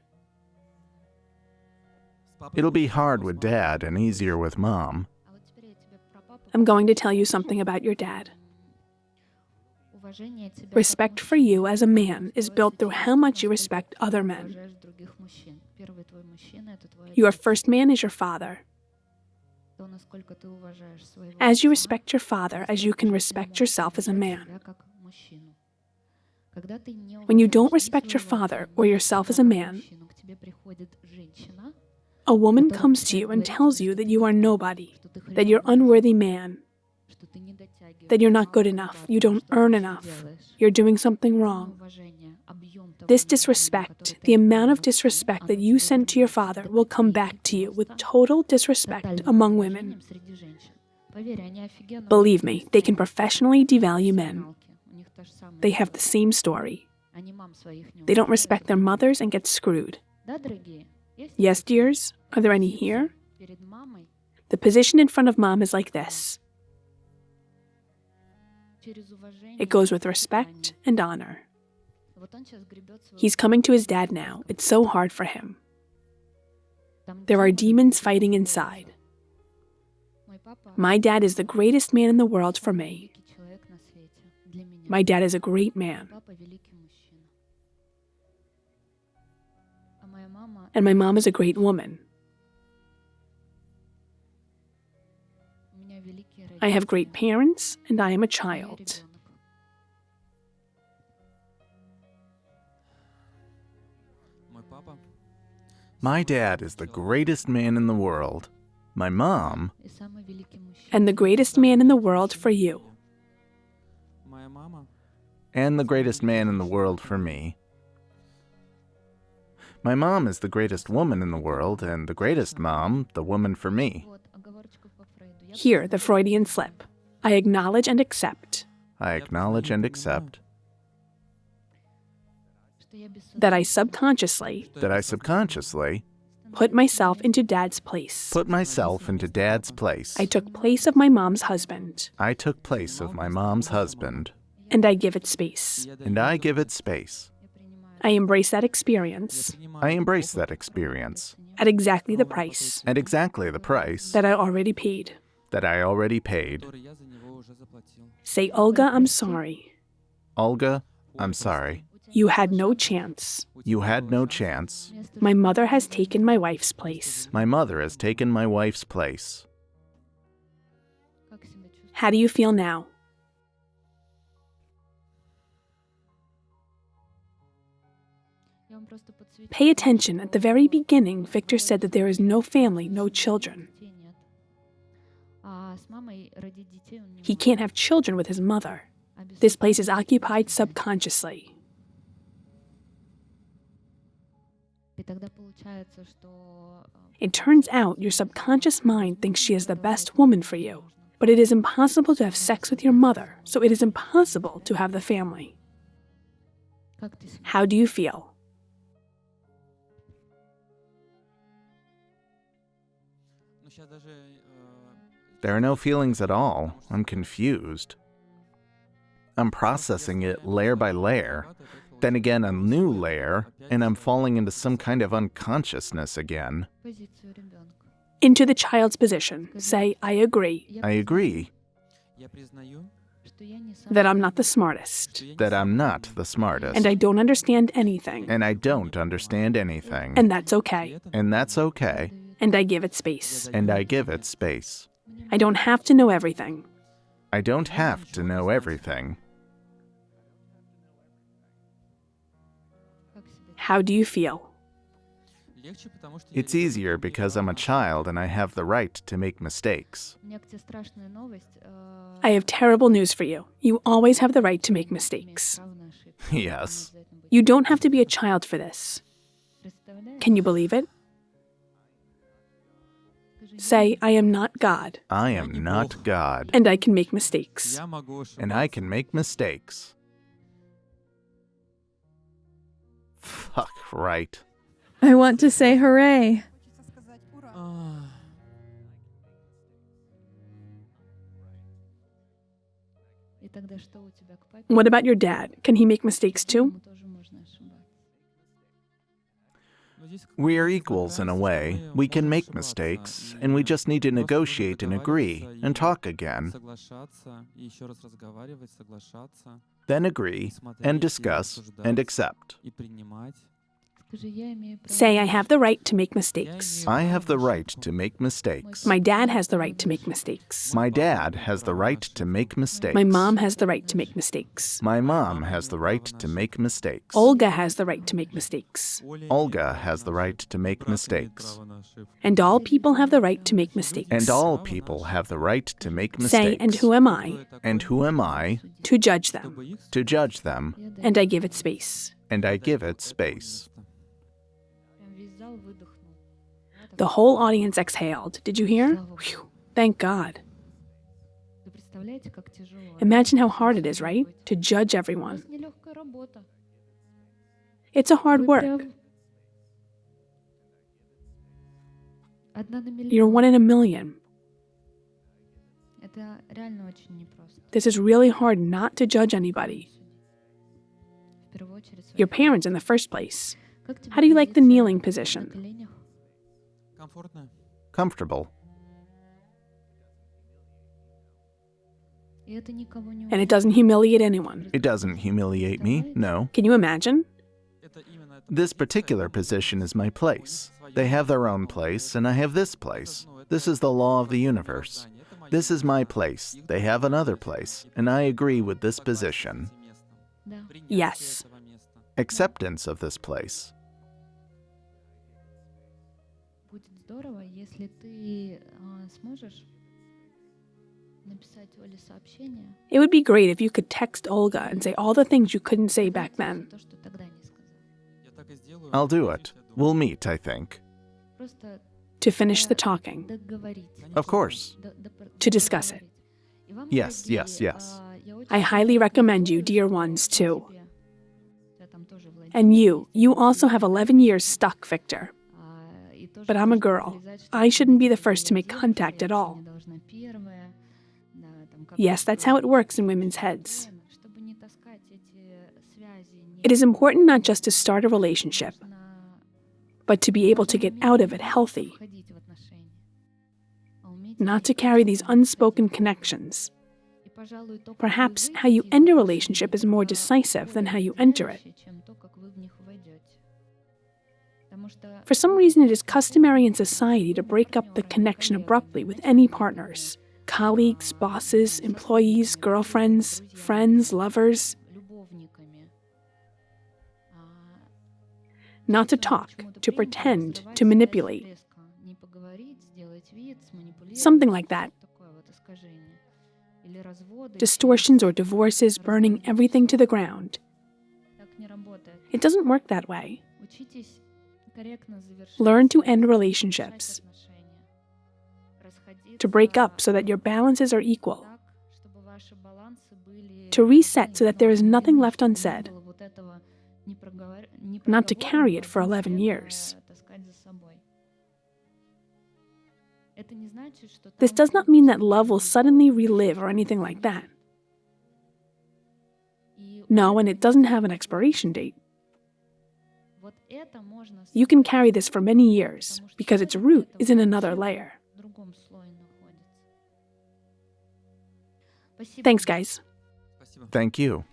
It'll be hard with Dad and easier with Mom. I'm going to tell you something about your dad. Respect for you as a man is built through how much you respect other men. Your first man is your father. As you respect your father, as you can respect yourself as a man. When you don't respect your father or yourself as a man, a woman comes to you and tells you that you are nobody, that you're unworthy man, that you're not good enough, you don't earn enough, you're doing something wrong. This disrespect, the amount of disrespect that you sent to your father will come back to you with total disrespect among women. Believe me, they can professionally devalue men. They have the same story. They don't respect their mothers and get screwed. Yes, dears? Are there any here? The position in front of mom is like this. It goes with respect and honor. He's coming to his dad now. It's so hard for him. There are demons fighting inside. My dad is the greatest man in the world for me. My dad is a great man. And my mom is a great woman. I have great parents, and I am a child. My dad is the greatest man in the world. My mom, And the greatest man in the world for you. and the greatest man in the world for me. My mom is the greatest woman in the world, and the greatest mom, the woman for me. Here, the Freudian slip. I acknowledge and accept I acknowledge and accept that I subconsciously put myself into Dad's place. put myself into Dad's place. I took place of my mom's husband, I took place of my mom's husband, and I give it space. and I give it space. I embrace that experience I embrace that experience at exactly the price at exactly the price that I already paid. Say, Olga, I'm sorry. Olga, I'm sorry. You had no chance. You had no chance. My mother has taken my wife's place. My mother has taken my wife's place. How do you feel now? Pay attention. At the very beginning, Victor said that there is no family, no children. He can't have children with his mother. This place is occupied subconsciously. It turns out your subconscious mind thinks she is the best woman for you, but it is impossible to have sex with your mother, so it is impossible to have the family. How do you feel? There are no feelings at all. I'm confused. I'm processing it layer by layer, then again a new layer, and I'm falling into some kind of unconsciousness again. Into the child's position. Say, I agree I agree that I'm not the smartest, that I'm not the smartest, and I don't understand anything, and I don't understand anything, and that's okay, and that's okay, and I give it space. and I give it space. I don't have to know everything. I don't have to know everything. How do you feel? It's easier because I'm a child and I have the right to make mistakes. I have terrible news for you. You always have the right to make mistakes. Yes. You don't have to be a child for this. Can you believe it? Say, I am not God, I am not God, and I can make mistakes. and I can make mistakes. Fuck right. I want to say hooray. What about your dad? Can he make mistakes too? We are equals in a way. We can make mistakes, and we just need to negotiate and agree and talk again. Then agree and discuss and accept. Say, I have the right to make mistakes. I have the right to make mistakes. My dad has the right to make mistakes. My dad has the right to make mistakes. My mom has the right to make mistakes. My mom has the right to make mistakes. Olga has the right to make mistakes. Olga has the right to make mistakes. And all people have the right to make mistakes. And all people have the right to make mistakes. Say, and who am I? And who am I To judge them. to judge them? And I give it space. And I give it space. The whole audience exhaled. Did you hear? Whew. Thank God. Imagine how hard it is, right? To judge everyone. It's a hard work. You're one in a million. This is really hard not to judge anybody. Your parents in the first place. How do you like the kneeling position? Comfortable. And it doesn't humiliate anyone. It doesn't humiliate me, no. Can you imagine? This particular position is my place. They have their own place, and I have this place. This is the law of the universe. This is my place. They have another place, and I agree with this position. Yes. Acceptance of this place. Будет здорово, если ты сможешь написать Оле сообщение. It would be great if you could text Olga and say all the things you couldn't say back then. То, что тогда не сказал. I'll do it. We'll meet, I think. Просто To finish the talking. договорить. Of course. To discuss it. И вам, Yes, дорогие, yes, yes. я очень I highly recommend you, dear ones, too. тебе. У тебя там тоже Владимир. And you also have 11 years stuck, Victor. И тоже But I'm a можешь girl. влезать, что I shouldn't be the ты first to make девушка, contact at я all. не должна первая. Да, там как Yes, that's how it works in women's heads. Чтобы не таскать эти связи, не It is important not just to start a relationship, нужно but to be able to get out of it healthy, входить в отношения. А уметь not to их carry these сам unspoken содержать. connections. И, пожалуй, то, как Perhaps вы how you выйдете end a в relationship is more это decisive than how you более enter it. определяющее, чем то, как вы в них войдете. Потому что For some reason, it is customary in society to break up the connection abruptly with any partners. Colleagues, bosses, employees, girlfriends, friends, lovers. любовниками. Not to talk, to pretend, to manipulate. Не поговорить, сделать вид, сманипулировать. Something like that. Такое вот искажение. Или разводы. Distortions or divorces, burning everything to the ground. Так не работает. It doesn't work that way. Учитесь корректно завершать. Learn to end relationships, отношения. to break up so that your balances are equal, to reset so that there is nothing left unsaid, not to carry it for 11 years. This does not mean that love will suddenly relive or anything like that. No, and it doesn't have an expiration date. You can carry this for many years because its root is in another layer. Thanks, guys. Thank you.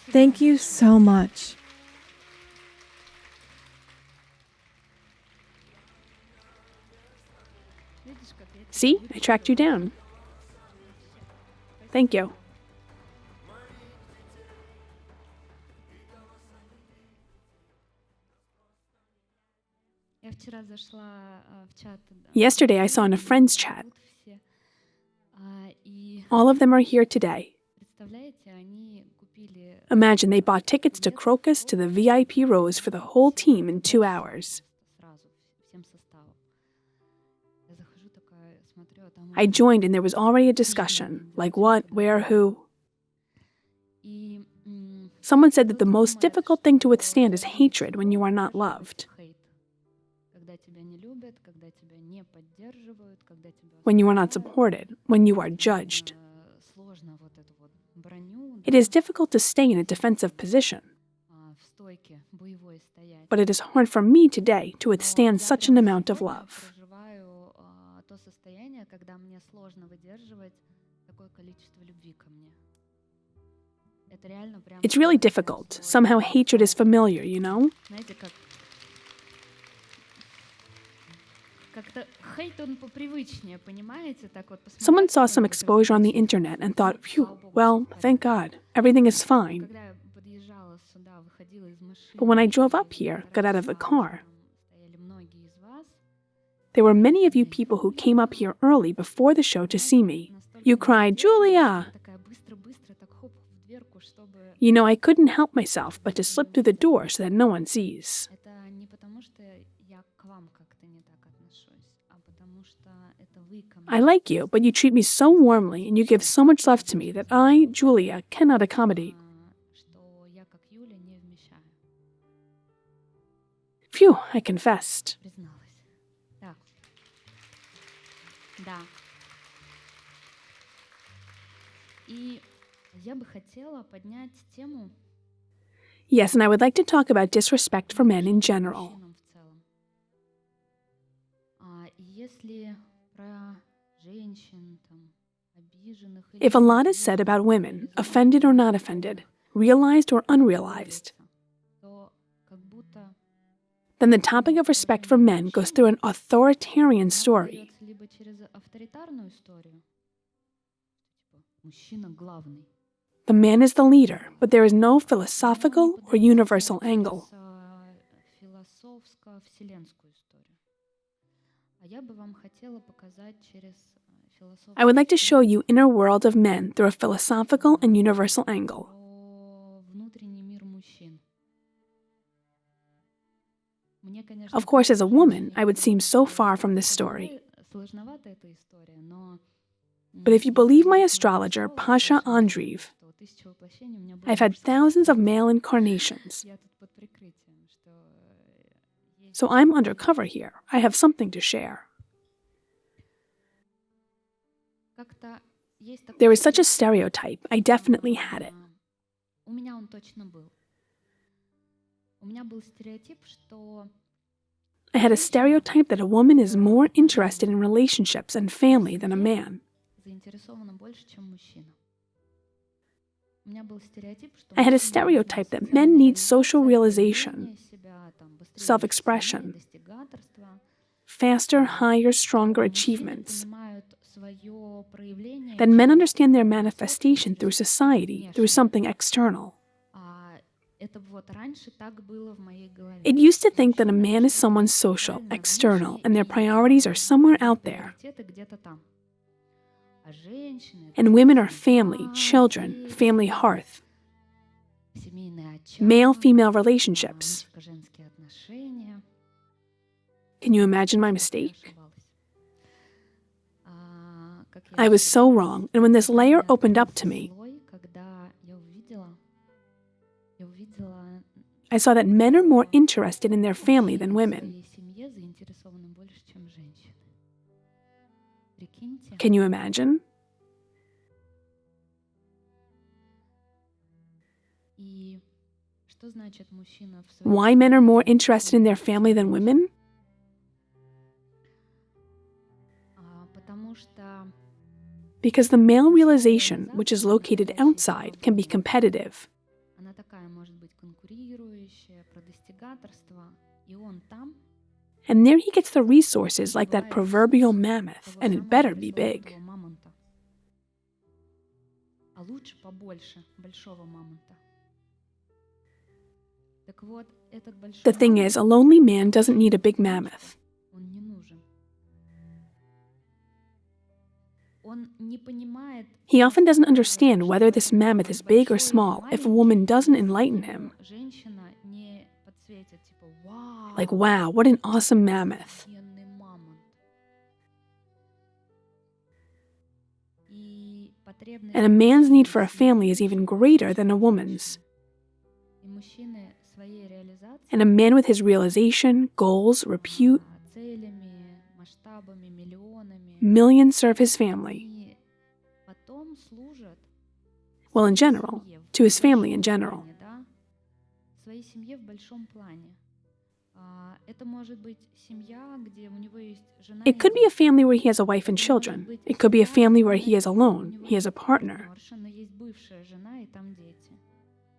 Thank you so much. See, I tracked you down. Thank you. Я вчера зашла в чат. Yesterday, I saw in a friend's chat. Все. И All of them are here today. представляете, они купили Imagine they bought tickets to Crocus to the VIP rows for the whole team in 2 hours. сразу всем составом. Я захожу такая, смотрю, а там I joined and there was already a discussion, like what, where, who. и Someone said that the most difficult thing to withstand is hatred when you are not loved, хейт. Когда тебя не любят, когда тебя не поддерживают, когда тебя when you are not supported, when you are judged. сложно вот эту вот броню It is difficult to stay in a defensive position, в стойке боевой стоять. but it is hard for me today to withstand such an amount of love. Проживаю то состояние, когда мне сложно выдерживать такое количество любви ко мне. Это реально прям. It's really difficult. Somehow hatred is familiar, you know? Знаете, как-то хейт он попривычнее, понимаете? Так вот Someone saw some exposure on the internet and thought, phew, well, thank God, everything is fine. Когда я подъезжала сюда, выходила из машины. But when I drove up here, got out of the car, Стояли многие из вас. there were many of you people who came up here early before the show to see me. You cried, Julia! Такая быстро-быстро, так хоп в дверку, чтобы. You know, I couldn't help myself but to slip through the door so that no one sees. Это не потому, что я к вам как-то не так отношусь, а потому что это вы ко мне. I like you, but you treat me so warmly and you give so much love to me that I, Julia, cannot accommodate. Что я как Юля не вмещаю. Phew, I confessed. Призналась. Так. Да. И я бы хотела поднять тему Yes, and I would like to talk about disrespect for men in general. мужчинам в целом. И если про женщин, там, обиженных или If a lot is said about women, offended or not offended, realized or unrealized, то как будто then the topic of respect for men goes through an authoritarian story. либо через авторитарный авторитарную историю, типа мужчина главный. The man is the leader, but there is no philosophical or universal angle. Философско-вселенскую историю. А я бы вам хотела показать через I would like to show you inner world of men through a philosophical and universal angle. внутренний мир мужчин. Of course, as a woman, I would seem so far from this story. Сложновата эта история, но But if you believe my astrologer, Pasha Andreev, I've had thousands of male incarnations. я тут под прикрытием, что есть So I'm undercover here. I have something to share. как-то есть такой There is such a стереотип, stereotype. I definitely had it. у меня он точно был. У меня был стереотип, что I had a stereotype that a woman is more interested in relationships and family than a man. заинтересована больше, чем мужчина. У меня был стереотип, что I had a мужчине нужна stereotype that men need social социальная realization, реализация себя, там, быстрее self-expression, достигаторства. faster, higher, stronger Мужчины achievements. понимают свое проявление That men через understand their manifestation through society, through something external. А это вот раньше так было в моей голове. It used to think that a man is someone social, external, and their priorities are somewhere out there. Приоритеты где-то там. А женщины — это And women are family, children, family hearth, семейный очаг, male-female relationships. мужско-женские отношения. Can you imagine my mistake? Ошибалась. Как я I was so wrong, and when this layer opened up to me, слой, когда я увидела I saw that men are more interested in their family than в women. своей семье заинтересованы больше, чем женщины. Прикиньте. Can you imagine? И что значит мужчина в своей Why men are more interested in their family than women? Потому что Because the male realization, which is located outside, can be competitive. она такая может быть конкурирующая, про достигаторство, и он там And there he gets the resources like that proverbial mammoth, and it better be big. высокого мамонта. А лучше побольше большого мамонта. Так вот, этот большой The thing is, a lonely man doesn't need a big mammoth. он не нужен. Он не понимает, He often doesn't understand whether this mammoth is big or small if a woman doesn't enlighten him. женщина не подсветит, типа, вау, Like, wow, what an awesome mammoth. офигенный мамонт. И потребность And a man's need for a family is even greater than a woman's. и мужчины своей реализацией, And a man with his realization, goals, repute, целями, масштабами, миллионами, millions serve his family. и потом служат Well, in general, семье в to his family in большом general. плане, да? Своей семье в большом плане. Это может быть семья, где у него есть жена и It could be a дети. family where he has a wife and children. It could be a family where he is alone, he has a partner. Совершенно есть бывшая жена и там дети.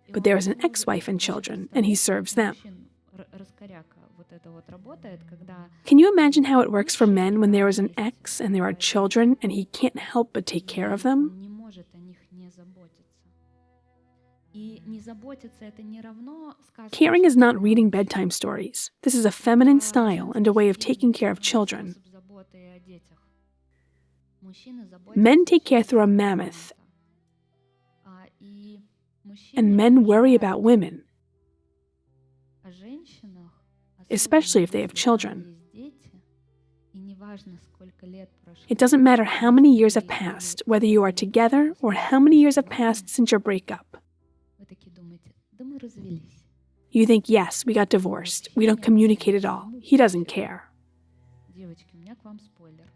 И But он there is an служит, ex-wife and вот children, and he serves them. мужчин раскоряка вот это вот работает, когда Can you imagine how it works for men when there is an ex and there are children and he can't help but take care of them? он не может о них не заботиться. И не заботиться — это не равно сказать, Caring is not reading bedtime stories. This is a feminine style and a way of taking care of children. способ заботы о детях. Мужчины Men заботятся take care через through a мамонта. mammoth, И мужчины and men worry переживают about women, о женщинах, especially if they have особенно children. если есть дети, и неважно, сколько лет прошло. It doesn't matter how many years have passed, whether you are together or how many years have passed since your breakup. Вы такие думаете, да мы развелись. You think, yes, we got divorced. We don't communicate at all. He doesn't care. Девочки, у меня к вам спойлер.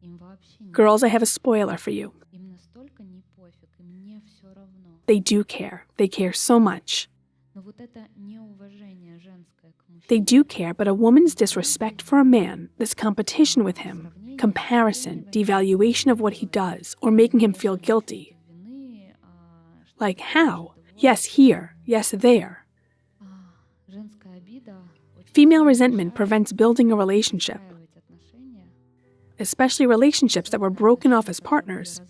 Им вообще не Girls, I have a spoiler for you. Им настолько не пофиг, и мне все равно. They do care. They care so much. Но вот это неуважение женское к They мужчине, do care, but a woman's disrespect for a man, this competition with him, comparison, devaluation of what he does, or making him feel guilty. вины, Like, how? Yes, here. Yes, there. женская обида очень Female сильно resentment мешает prevents building a relationship. выстраивать отношения. especially relationships that were broken off as partners,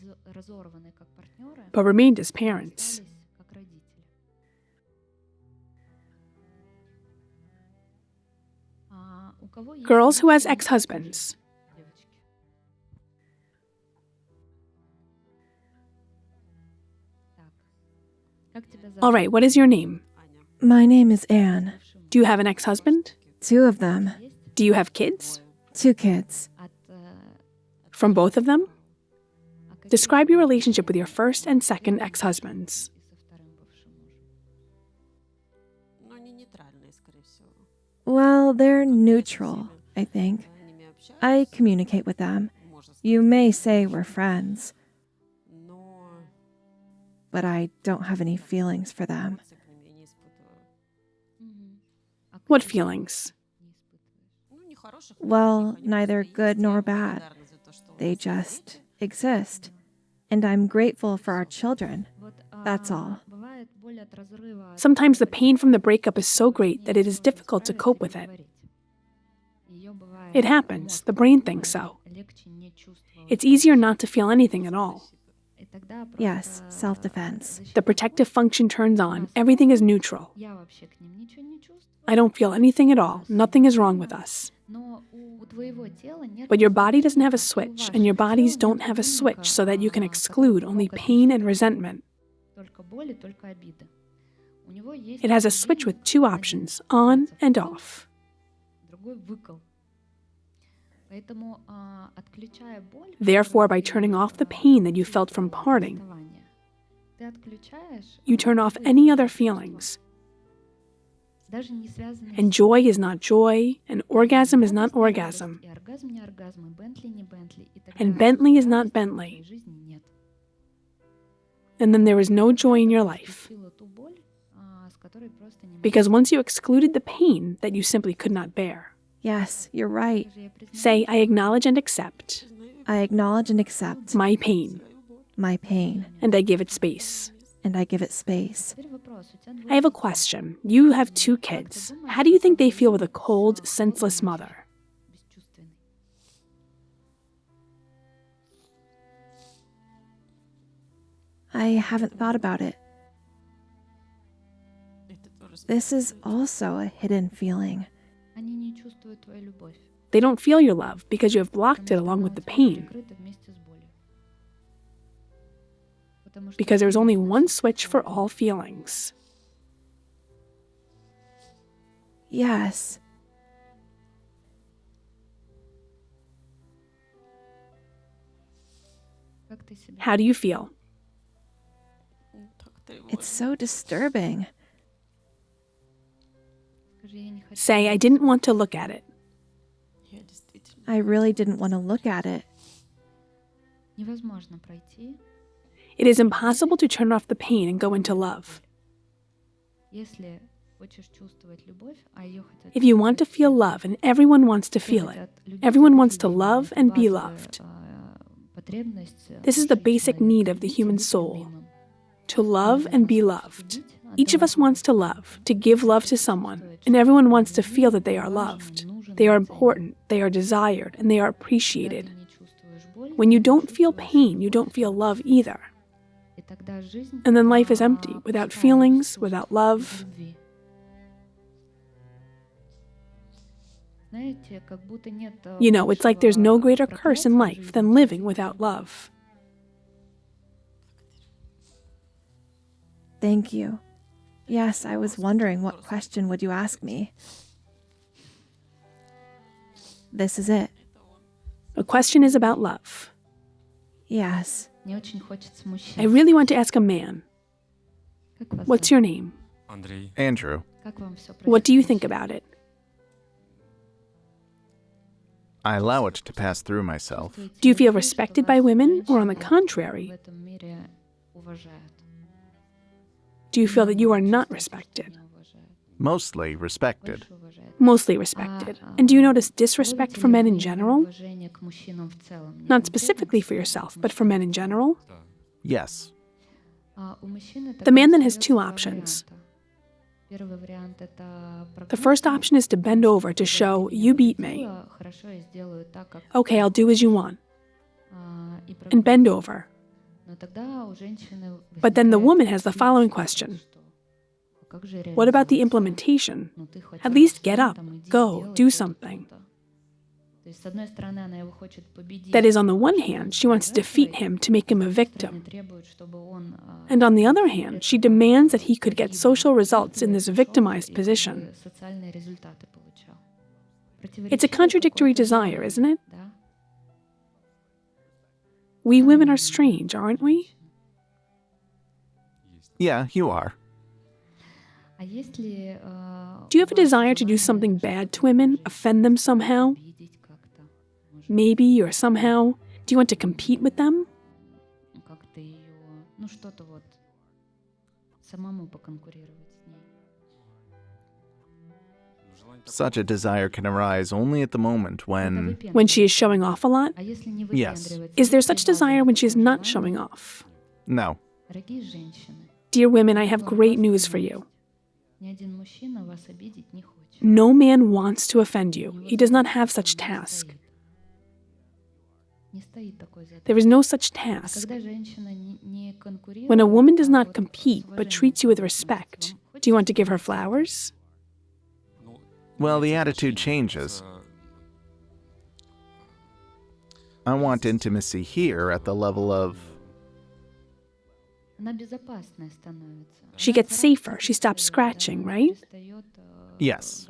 but remained as parents. Girls who has ex-husbands. All right, what is your name? My name is Anne. Do you have an ex-husband? 2 of them. Do you have kids? 2 kids. From both of them? Describe your relationship with your first and second ex-husbands. Well, they're neutral, I think. I communicate with them. You may say we're friends, but I don't have any feelings for them. What feelings? Well, neither good nor bad. They just exist. And I'm grateful for our children. That's all. Sometimes the pain from the breakup is so great that it is difficult to cope with it. It happens. The brain thinks so. It's easier not to feel anything at all. Yes, self-defense. The protective function turns on. Everything is neutral. I don't feel anything at all. Nothing is wrong with us. But your body doesn't have a switch, and your bodies don't have a switch so that you can exclude only pain and resentment. It has a switch with 2 options, on and off. Therefore, by turning off the pain that you felt from parting, you turn off any other feelings. And joy is not joy, and orgasm is not orgasm, and Bentley is not Bentley. And then there is no joy in your life. Because once you excluded the pain that you simply could not bear. Yes, you're right. Say, I acknowledge and accept I acknowledge and accept my pain, my pain, and I give it space. and I give it space. I have a question. You have 2 kids. How do you think they feel with a cold, senseless mother? I haven't thought about it. This is also a hidden feeling. They don't feel your love because you have blocked it along with the pain. Because there's only one switch for all feelings. Yes. How do you feel? It's so disturbing. Say, I didn't want to look at it. I really didn't want to look at it. It is impossible to turn off the pain and go into love. If you want to feel love, and everyone wants to feel it, everyone wants to love and be loved. This is the basic need of the human soul, to love and be loved. Each of us wants to love, to give love to someone, and everyone wants to feel that they are loved. They are important, they are desired, and they are appreciated. When you don't feel pain, you don't feel love either. And then life is empty, without feelings, without love. You know, it's like there's no greater curse in life than living without love. Thank you. Yes, I was wondering what question would you ask me. This is it. The question is about love. Yes. I really want to ask a man. What's your name? Andrew. What do you think about it? I allow it to pass through myself. Do you feel respected by women, or on the contrary, do you feel that you are not respected? Mostly respected. Mostly respected. And do you notice disrespect for men in general? Not specifically for yourself, but for men in general? Yes. The man then has 2 options. The first option is to bend over to show, you beat me. Okay, I'll do as you want. And bend over. But then the woman has the following question. What about the implementation? At least get up, go, do something. That is, on the one hand, she wants to defeat him to make him a victim. And on the other hand, she demands that he could get social results in this victimized position. It's a contradictory desire, isn't it? We women are strange, aren't we? Yeah, you are. Do you have a desire to do something bad to women, offend them somehow? Maybe or somehow. Do you want to compete with them? Such a desire can arise only at the moment when... When she is showing off a lot? Yes. Is there such desire when she is not showing off? No. Dear women, I have great news for you. No man wants to offend you. He does not have such task. There is no such task. When a woman does not compete but treats you with respect, do you want to give her flowers? Well, the attitude changes. I want intimacy here at the level of... She gets safer. She stops scratching, right? Yes.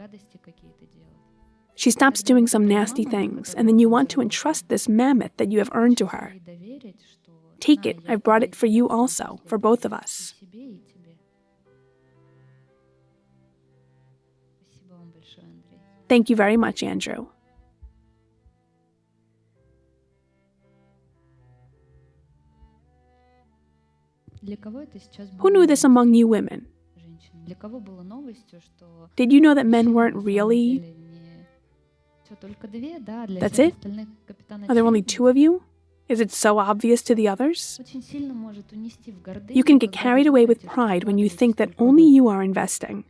She stops doing some nasty things, and then you want to entrust this mammoth that you have earned to her. Take it. I've brought it for you also, for both of us. Thank you very much, Andrew. Who knew this among you women? Did you know that men weren't really... That's it? Are there only two of you? Is it so obvious to the others? You can get carried away with pride when you think that only you are investing,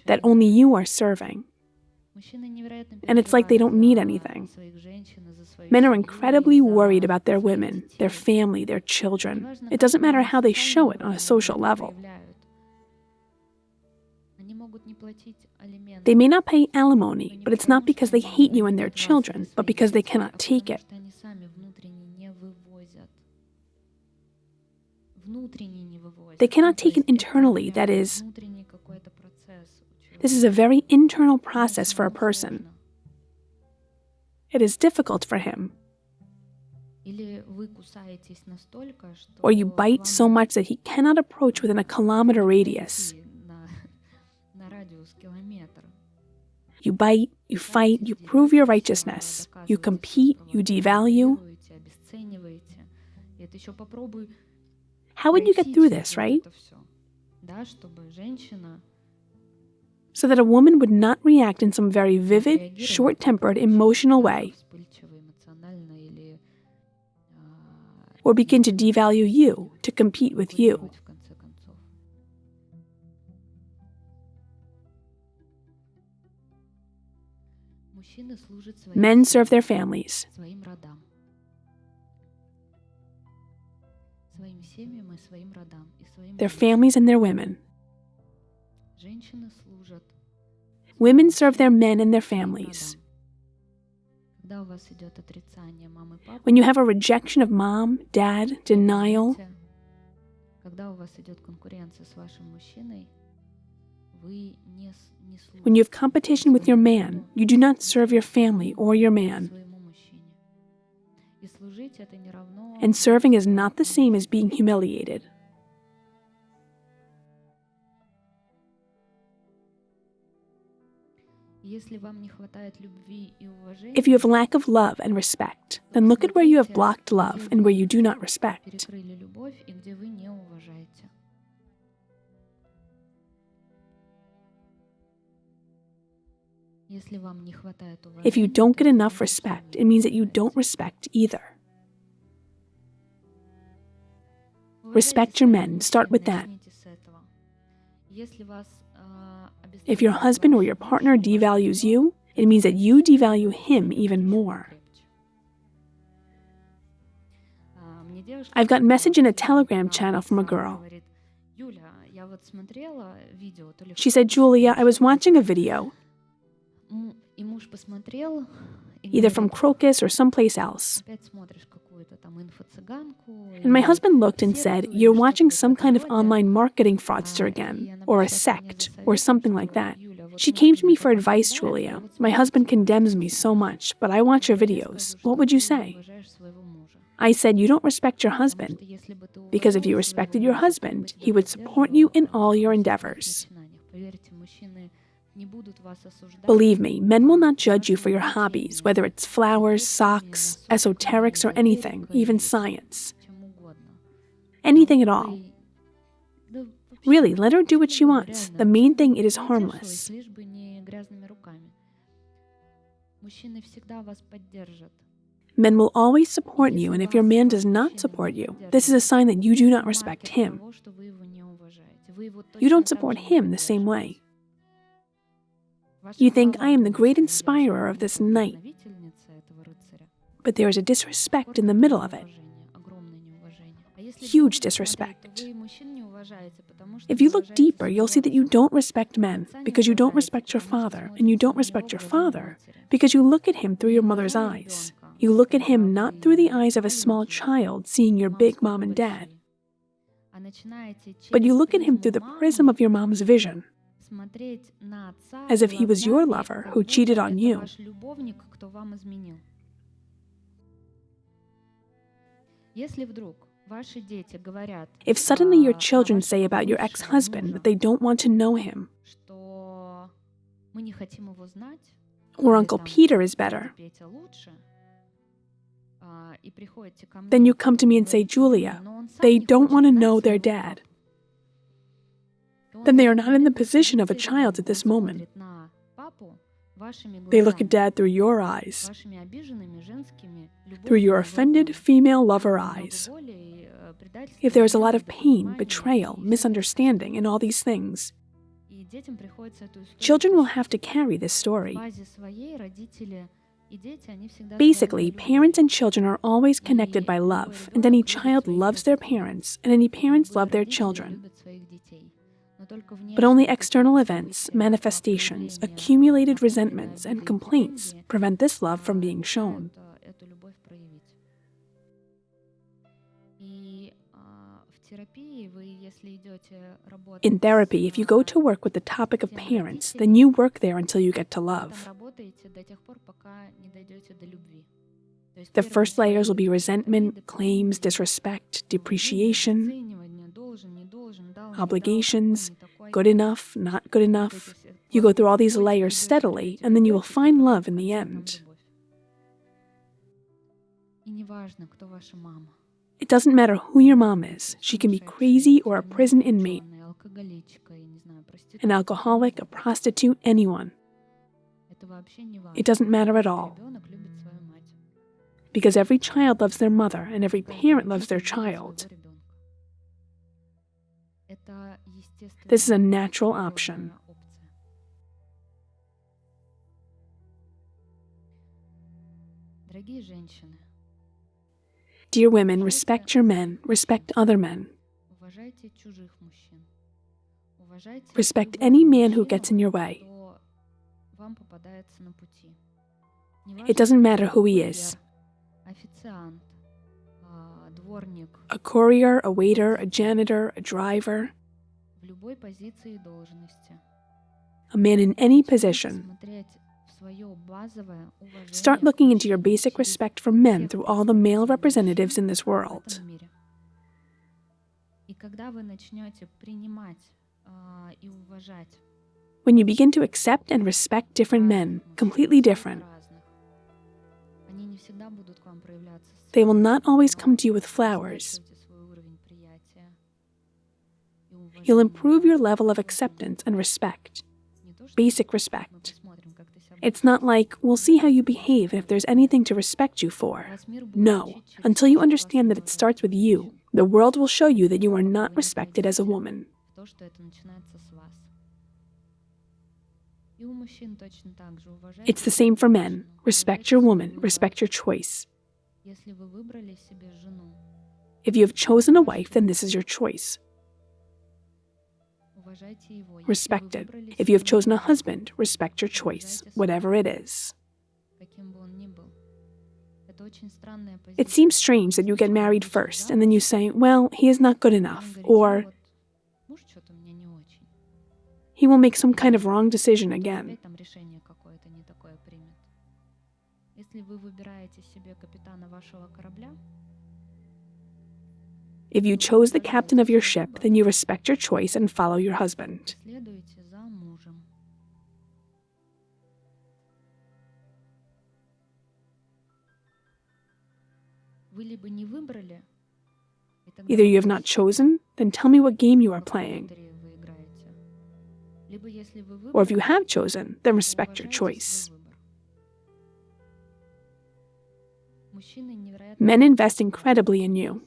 that only you are serving. And it's like they don't need anything. Men are incredibly worried about their women, their family, their children. It doesn't matter how they show it on a social level. They may not pay alimony, but it's not because they hate you and their children, but because they cannot take it. They cannot take it internally, that is, this is a very internal process for a person. It is difficult for him. Or you bite so much that he cannot approach within a kilometer radius. You bite, you fight, you prove your righteousness. You compete, you devalue. How would you get through this, right? So that a woman would not react in some very vivid, short-tempered, emotional way, or begin to devalue you, to compete with you. Men serve their families. Their families and their women. Women serve their men and their families. When you have a rejection of mom, dad, denial, when you have competition with your man, you do not serve your family or your man. And serving is not the same as being humiliated. If you have lack of love and respect, then look at where you have blocked love and where you do not respect. If you don't get enough respect, it means that you don't respect either. Respect your men. Start with that. If your husband or your partner devalues you, it means that you devalue him even more. I've got a message in a Telegram channel from a girl. She said, Julia, I was watching a video, either from Crocus or someplace else. And my husband looked and said, you're watching some kind of online marketing fraudster again, or a sect, or something like that. She came to me for advice, Julia. My husband condemns me so much, but I watch your videos. What would you say? I said, you don't respect your husband, because if you respected your husband, he would support you in all your endeavors. Believe me, men will not judge you for your hobbies, whether it's flowers, socks, esoterics, or anything, even science. Anything at all. Really, let her do what she wants. The main thing, it is harmless. Men will always support you, and if your man does not support you, this is a sign that you do not respect him. You don't support him the same way. You think, I am the great inspirer of this knight, but there is a disrespect in the middle of it. Huge disrespect. If you look deeper, you'll see that you don't respect men because you don't respect your father, and you don't respect your father because you look at him through your mother's eyes. You look at him not through the eyes of a small child seeing your big mom and dad, but you look at him through the prism of your mom's vision, as if he was your lover who cheated on you. If suddenly your children say about your ex-husband that they don't want to know him, or Uncle Peter is better, then you come to me and say, Julia, they don't want to know their dad. Then they are not in the position of a child at this moment. They look at dad through your eyes, through your offended female lover eyes. If there is a lot of pain, betrayal, misunderstanding, and all these things, children will have to carry this story. Basically, parents and children are always connected by love, and any child loves their parents, and any parents love their children. But only external events, manifestations, accumulated resentments, and complaints prevent this love from being shown. In therapy, if you go to work with the topic of parents, then you work there until you get to love. The first layers will be resentment, claims, disrespect, depreciation, obligations, good enough, not good enough. You go through all these layers steadily, and then you will find love in the end. It doesn't matter who your mom is. She can be crazy or a prison inmate, an alcoholic, a prostitute, anyone. It doesn't matter at all. Because every child loves their mother, and every parent loves their child. This is a natural option. Dear women, respect your men, respect other men. Respect any man who gets in your way. It doesn't matter who he is. A courier, a waiter, a janitor, a driver. A man in any position. Start looking into your basic respect for men through all the male representatives in this world. When you begin to accept and respect different men, completely different, they will not always come to you with flowers. You'll improve your level of acceptance and respect. Basic respect. It's not like, we'll see how you behave and if there's anything to respect you for. No, until you understand that it starts with you, the world will show you that you are not respected as a woman. то, что это начинается с вас. И у мужчин точно так же. Уважайте It's the same for men. женщину, Respect уважайте your свой woman, выбор. respect your choice. Если вы выбрали себе жену, If you have chosen a wife, then this is your choice. уважайте его. Если вы Respect it. выбрали If you have себе chosen a мужа, husband, respect your choice, whatever it is. каким бы он ни был. Это очень странная It позиция. seems strange that you get married first, and then you say, well, he is not good Потом enough, говорите, or вот, муж что-то у меня не очень. he will make some kind of wrong decision again. Опять там решение какое-то не такое примет. Если вы выбираете себе капитана вашего корабля, If you chose the captain of your ship, then you respect your choice and follow your husband. следуйте за мужем. Вы либо не выбрали, и тогда Either you have not chosen, then tell me what game you are в какой playing. лотерее вы играете. Либо если вы Or if you выбрали, have chosen, then то respect your уважайте choice. свой выбор. Мужчины невероятно Men invest ценят incredibly in you.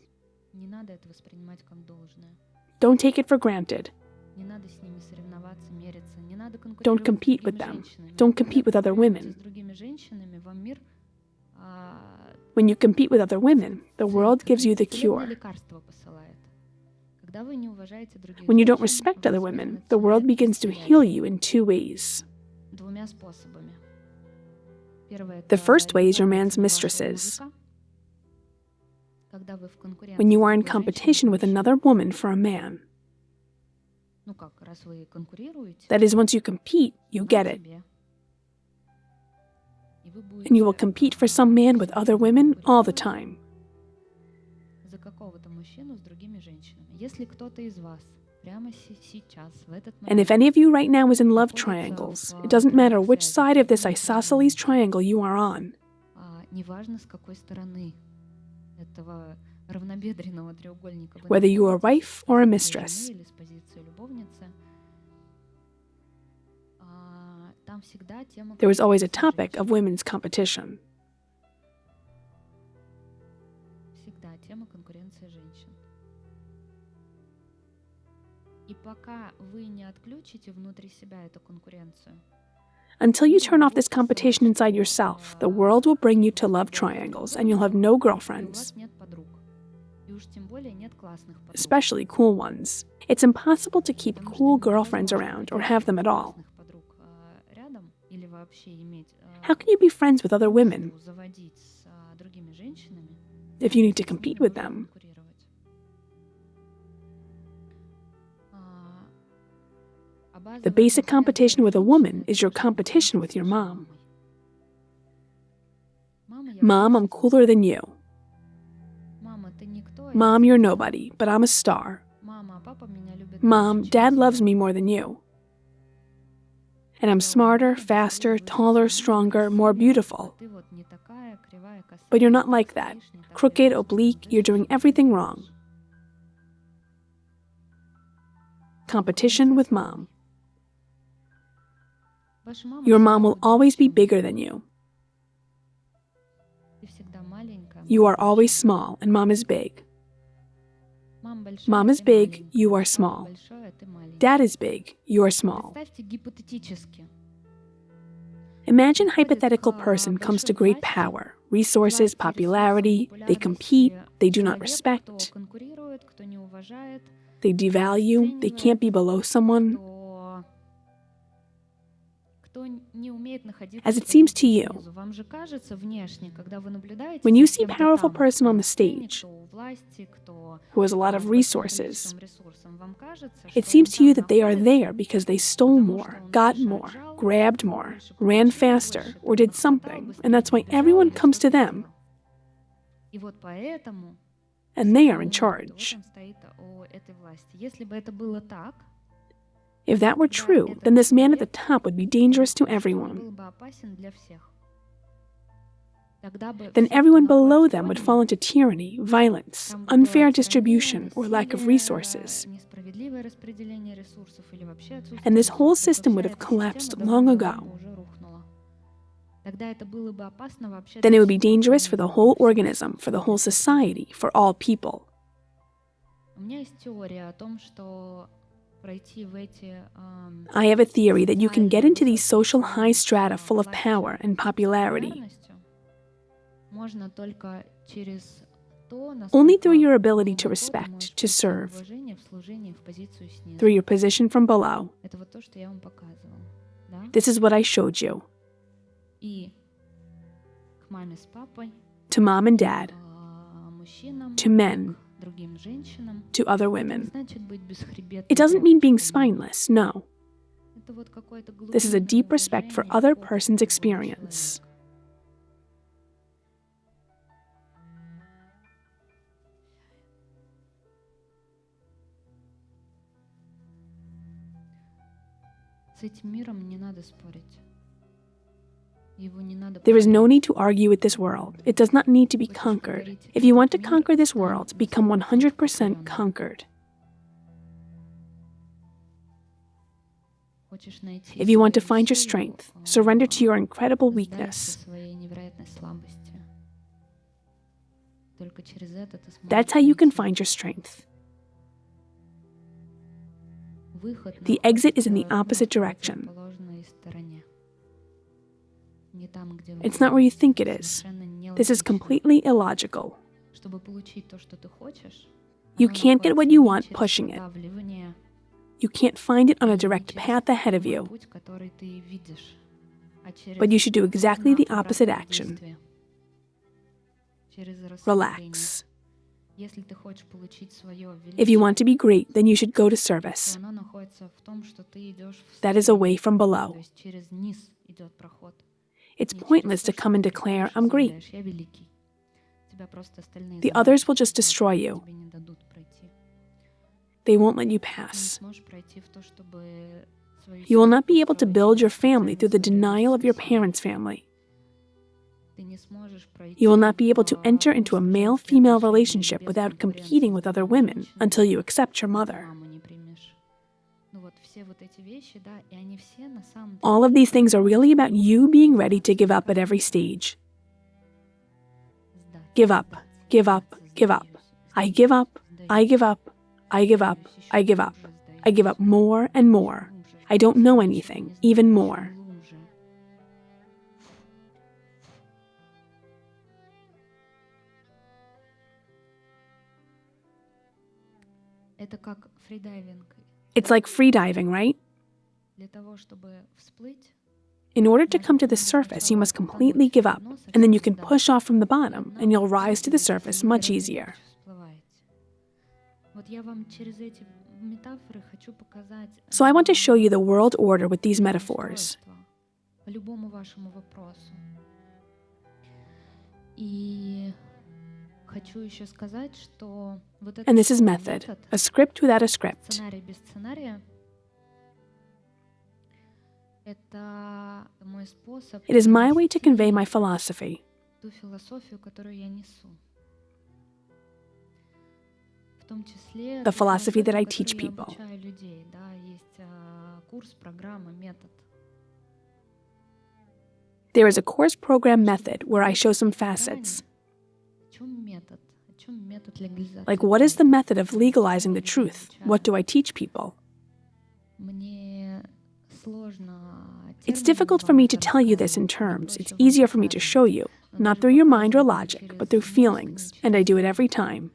Не надо это воспринимать как должное. Don't take it for granted. Не надо с ними соревноваться, мериться. Не надо Don't конкурировать с compete with другими them. женщинами. Don't Когда compete with вы other конкурируете women. с другими женщинами, вам мир When you compete with other women, the world gives you the целебное cure. лекарство посылает. Когда вы не уважаете других When you don't женщин, respect other вас women, именно the world целебное begins to исцеляет heal you in two ways. двумя способами. Первое The это first way is your любовь man's вашего mistresses. мужика. Когда вы в конкуренции When you с are in другой competition женщиной with за мужчину. another woman for a man. Ну как, раз вы конкурируете, That is, once you compete, you на get it. тебе. И вы And you will будете, compete for some man with other women all the time. за какого-то мужчину с другими женщинами. Если кто-то из вас прямо сейчас, в этот And if момент, any of you right now is in love находится triangles, в it doesn't matter прямой which связи, side of this прямой isosceles связи, triangle you are on. неважно с какой стороны этого равнобедренного треугольника вы Whether you are a находитесь, wife or a с позиции mistress. жены или с позиции любовницы, там всегда тема There is always a конкуренции topic of женщин. women's competition. Всегда тема конкуренции женщин. И пока вы не отключите внутри себя эту конкуренцию, Until you turn off this competition inside yourself, the world will bring you to love triangles and you'll have no и у girlfriends, вас нет подруг. И уж тем более нет классных подруг. especially cool ones. It's impossible to keep Потому что cool невозможно girlfriends around or иметь have them at all. классных подруг, рядом или вообще иметь How can you be friends with other women дружбу заводить с другими женщинами, if you need to если с compete ними with нужно them? конкурировать? А базовая The basic конкуренция competition with a женщины woman — это is your то, что competition with конкуренция your с mom. мамой. Mom, I'm cooler than you. Мама, ты никто, а я Mom, you're звезда. nobody, but I'm a star. Mama, папа меня любит Mom, больше, чем Dad тебя. loves me more than you. And I'm smarter, faster, taller, stronger, more beautiful. А ты вот не такая, кривая, косая, But you're not like that. стоишь не так Crooked, резко, oblique, знаешь, you're doing everything wrong. Competition with mom. Ваша мама Your всегда mom will будет always be больше, чем bigger than you. ты всегда маленькая, You are мама always большая. small, and mom is big. Мама большая, Mom is ты big, маленькая. you are Папа small. большой, а ты маленький. Dad is big, you are small. Представьте гипотетически. Imagine Приходит hypothetical к person comes to большой great власти, power, resources, власти, popularity, ресурсам, they compete, популярности they do not человек, respect, кто конкурирует, кто не уважает, they devalue, they can't be below someone. кто не умеет находиться As в it seems to позиции you, снизу. Вам же кажется внешне, когда вы наблюдаете when you за see кем-то powerful там, person on the на сцене, stage, кто у власти, кто who has a lot of с большим resources, количеством ресурсов, вам кажется, it что seems он to you там that they are находится, there because they stole потому more, что он got больше more, отжал, grabbed more, больше ran получил, faster, больше or там did нахватал, something, быстрее and that's why побежал everyone или comes to что-то them, сделал. И вот поэтому and все they are in думают, charge. вот он стоит у этой власти. Если бы это было так, If that were тогда true, этот then this man at the человек top would be dangerous to он everyone. был бы опасен для всех. Тогда бы Then все, кто everyone below находится them would под fall ним, into tyranny, violence, там бы была unfair тирания, distribution, or lack of насилие, resources. несправедливое распределение ресурсов или вообще And отсутствие this whole ресурсов, и system вся would have эта collapsed система long давным-давно бы ago. уже рухнула. Тогда это было бы опасно вообще Then для it would be всего dangerous for the организма, whole для всех organism, for the whole society, for all people. У меня есть теория о том, что I have a theory that you can get into these social high strata full of power and popularity only through your ability to respect, to serve, through your position from below. This is what I showed you. To mom and dad, to men, to other women. It doesn't mean being spineless, no. This is a deep respect for other person's experience. There is no need to argue with this world. It does not need to be conquered. If you want to conquer this world, become 100% conquered. If you want to find your strength, surrender to your incredible weakness. That's how you can find your strength. The exit is in the opposite direction. It's not where you think it is. This is completely illogical. You can't get what you want pushing it. You can't find it on a direct path ahead of you. But you should do exactly the opposite action. Relax. If you want to be great, then you should go to service. That is away from below. It's pointless to come and declare, I'm great. The others will just destroy you. They won't let you pass. You will not be able to build your family through the denial of your parents' family. You will not be able to enter into a male-female relationship without competing with other women until you accept your mother. All of these things are really about you being ready to give up at every stage. Give up, give up, give up. I give up, I give up, I give up, I give up. I give up more and more. I don't know anything, even more. It's like freediving, right? In order to come to the surface, you must completely give up, and then you can push off from the bottom, and you'll rise to the surface much easier. So I want to show you the world order with these metaphors. And this is method, a script without a script. It is my way to convey my philosophy. The philosophy that I teach people. There is a course program method where I show some facets. Like, what is the method of legalizing the truth? What do I teach people? It's difficult for me to tell you this in terms. It's easier for me to show you, not through your mind or logic, but through feelings, and I do it every time.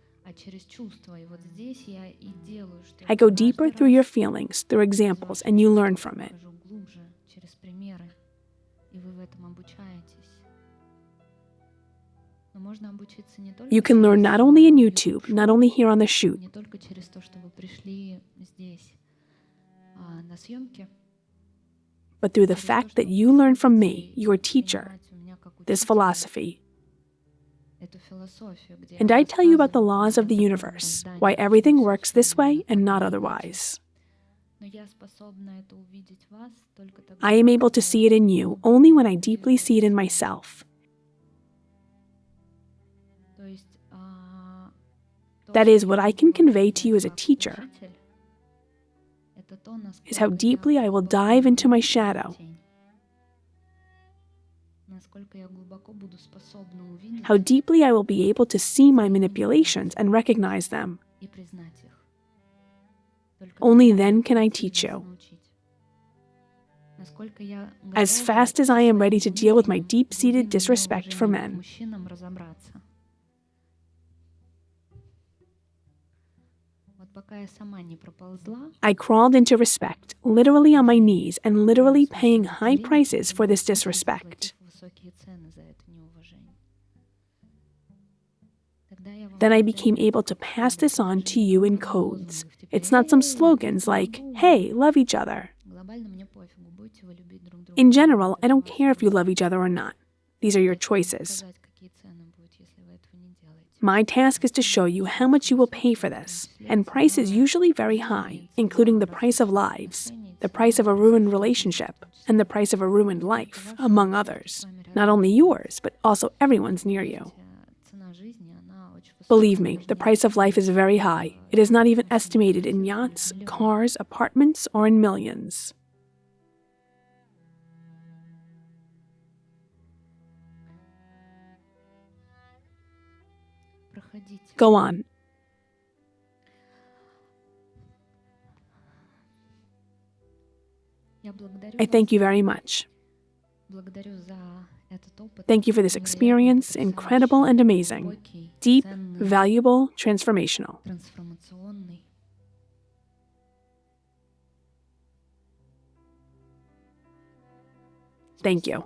I go deeper through your feelings, through examples, and you learn from it. You can learn not only in YouTube, not only here on the shoot, but through the fact that you learn from me, your teacher, this philosophy. And I tell you about the laws of the universe, why everything works this way and not otherwise. I am able to see it in you only when I deeply see it in myself. That is, what I can convey to you as a teacher is how deeply I will dive into my shadow, how deeply I will be able to see my manipulations and recognize them. Only then can I teach you. As fast as I am ready to deal with my deep-seated disrespect for men. I crawled into respect, literally on my knees and literally paying high prices for this disrespect. Then I became able to pass this on to you in codes. It's not some slogans like, hey, love each other. In general, I don't care if you love each other or not. These are your choices. My task is to show you how much you will pay for this, and price is usually very high, including the price of lives, the price of a ruined relationship, and the price of a ruined life, among others. Not only yours, but also everyone's near you. Believe me, the price of life is very high. It is not even estimated in yachts, cars, apartments, or in millions. Go on. I thank you very much. Thank you for this experience, incredible and amazing, deep, valuable, transformational. Thank you.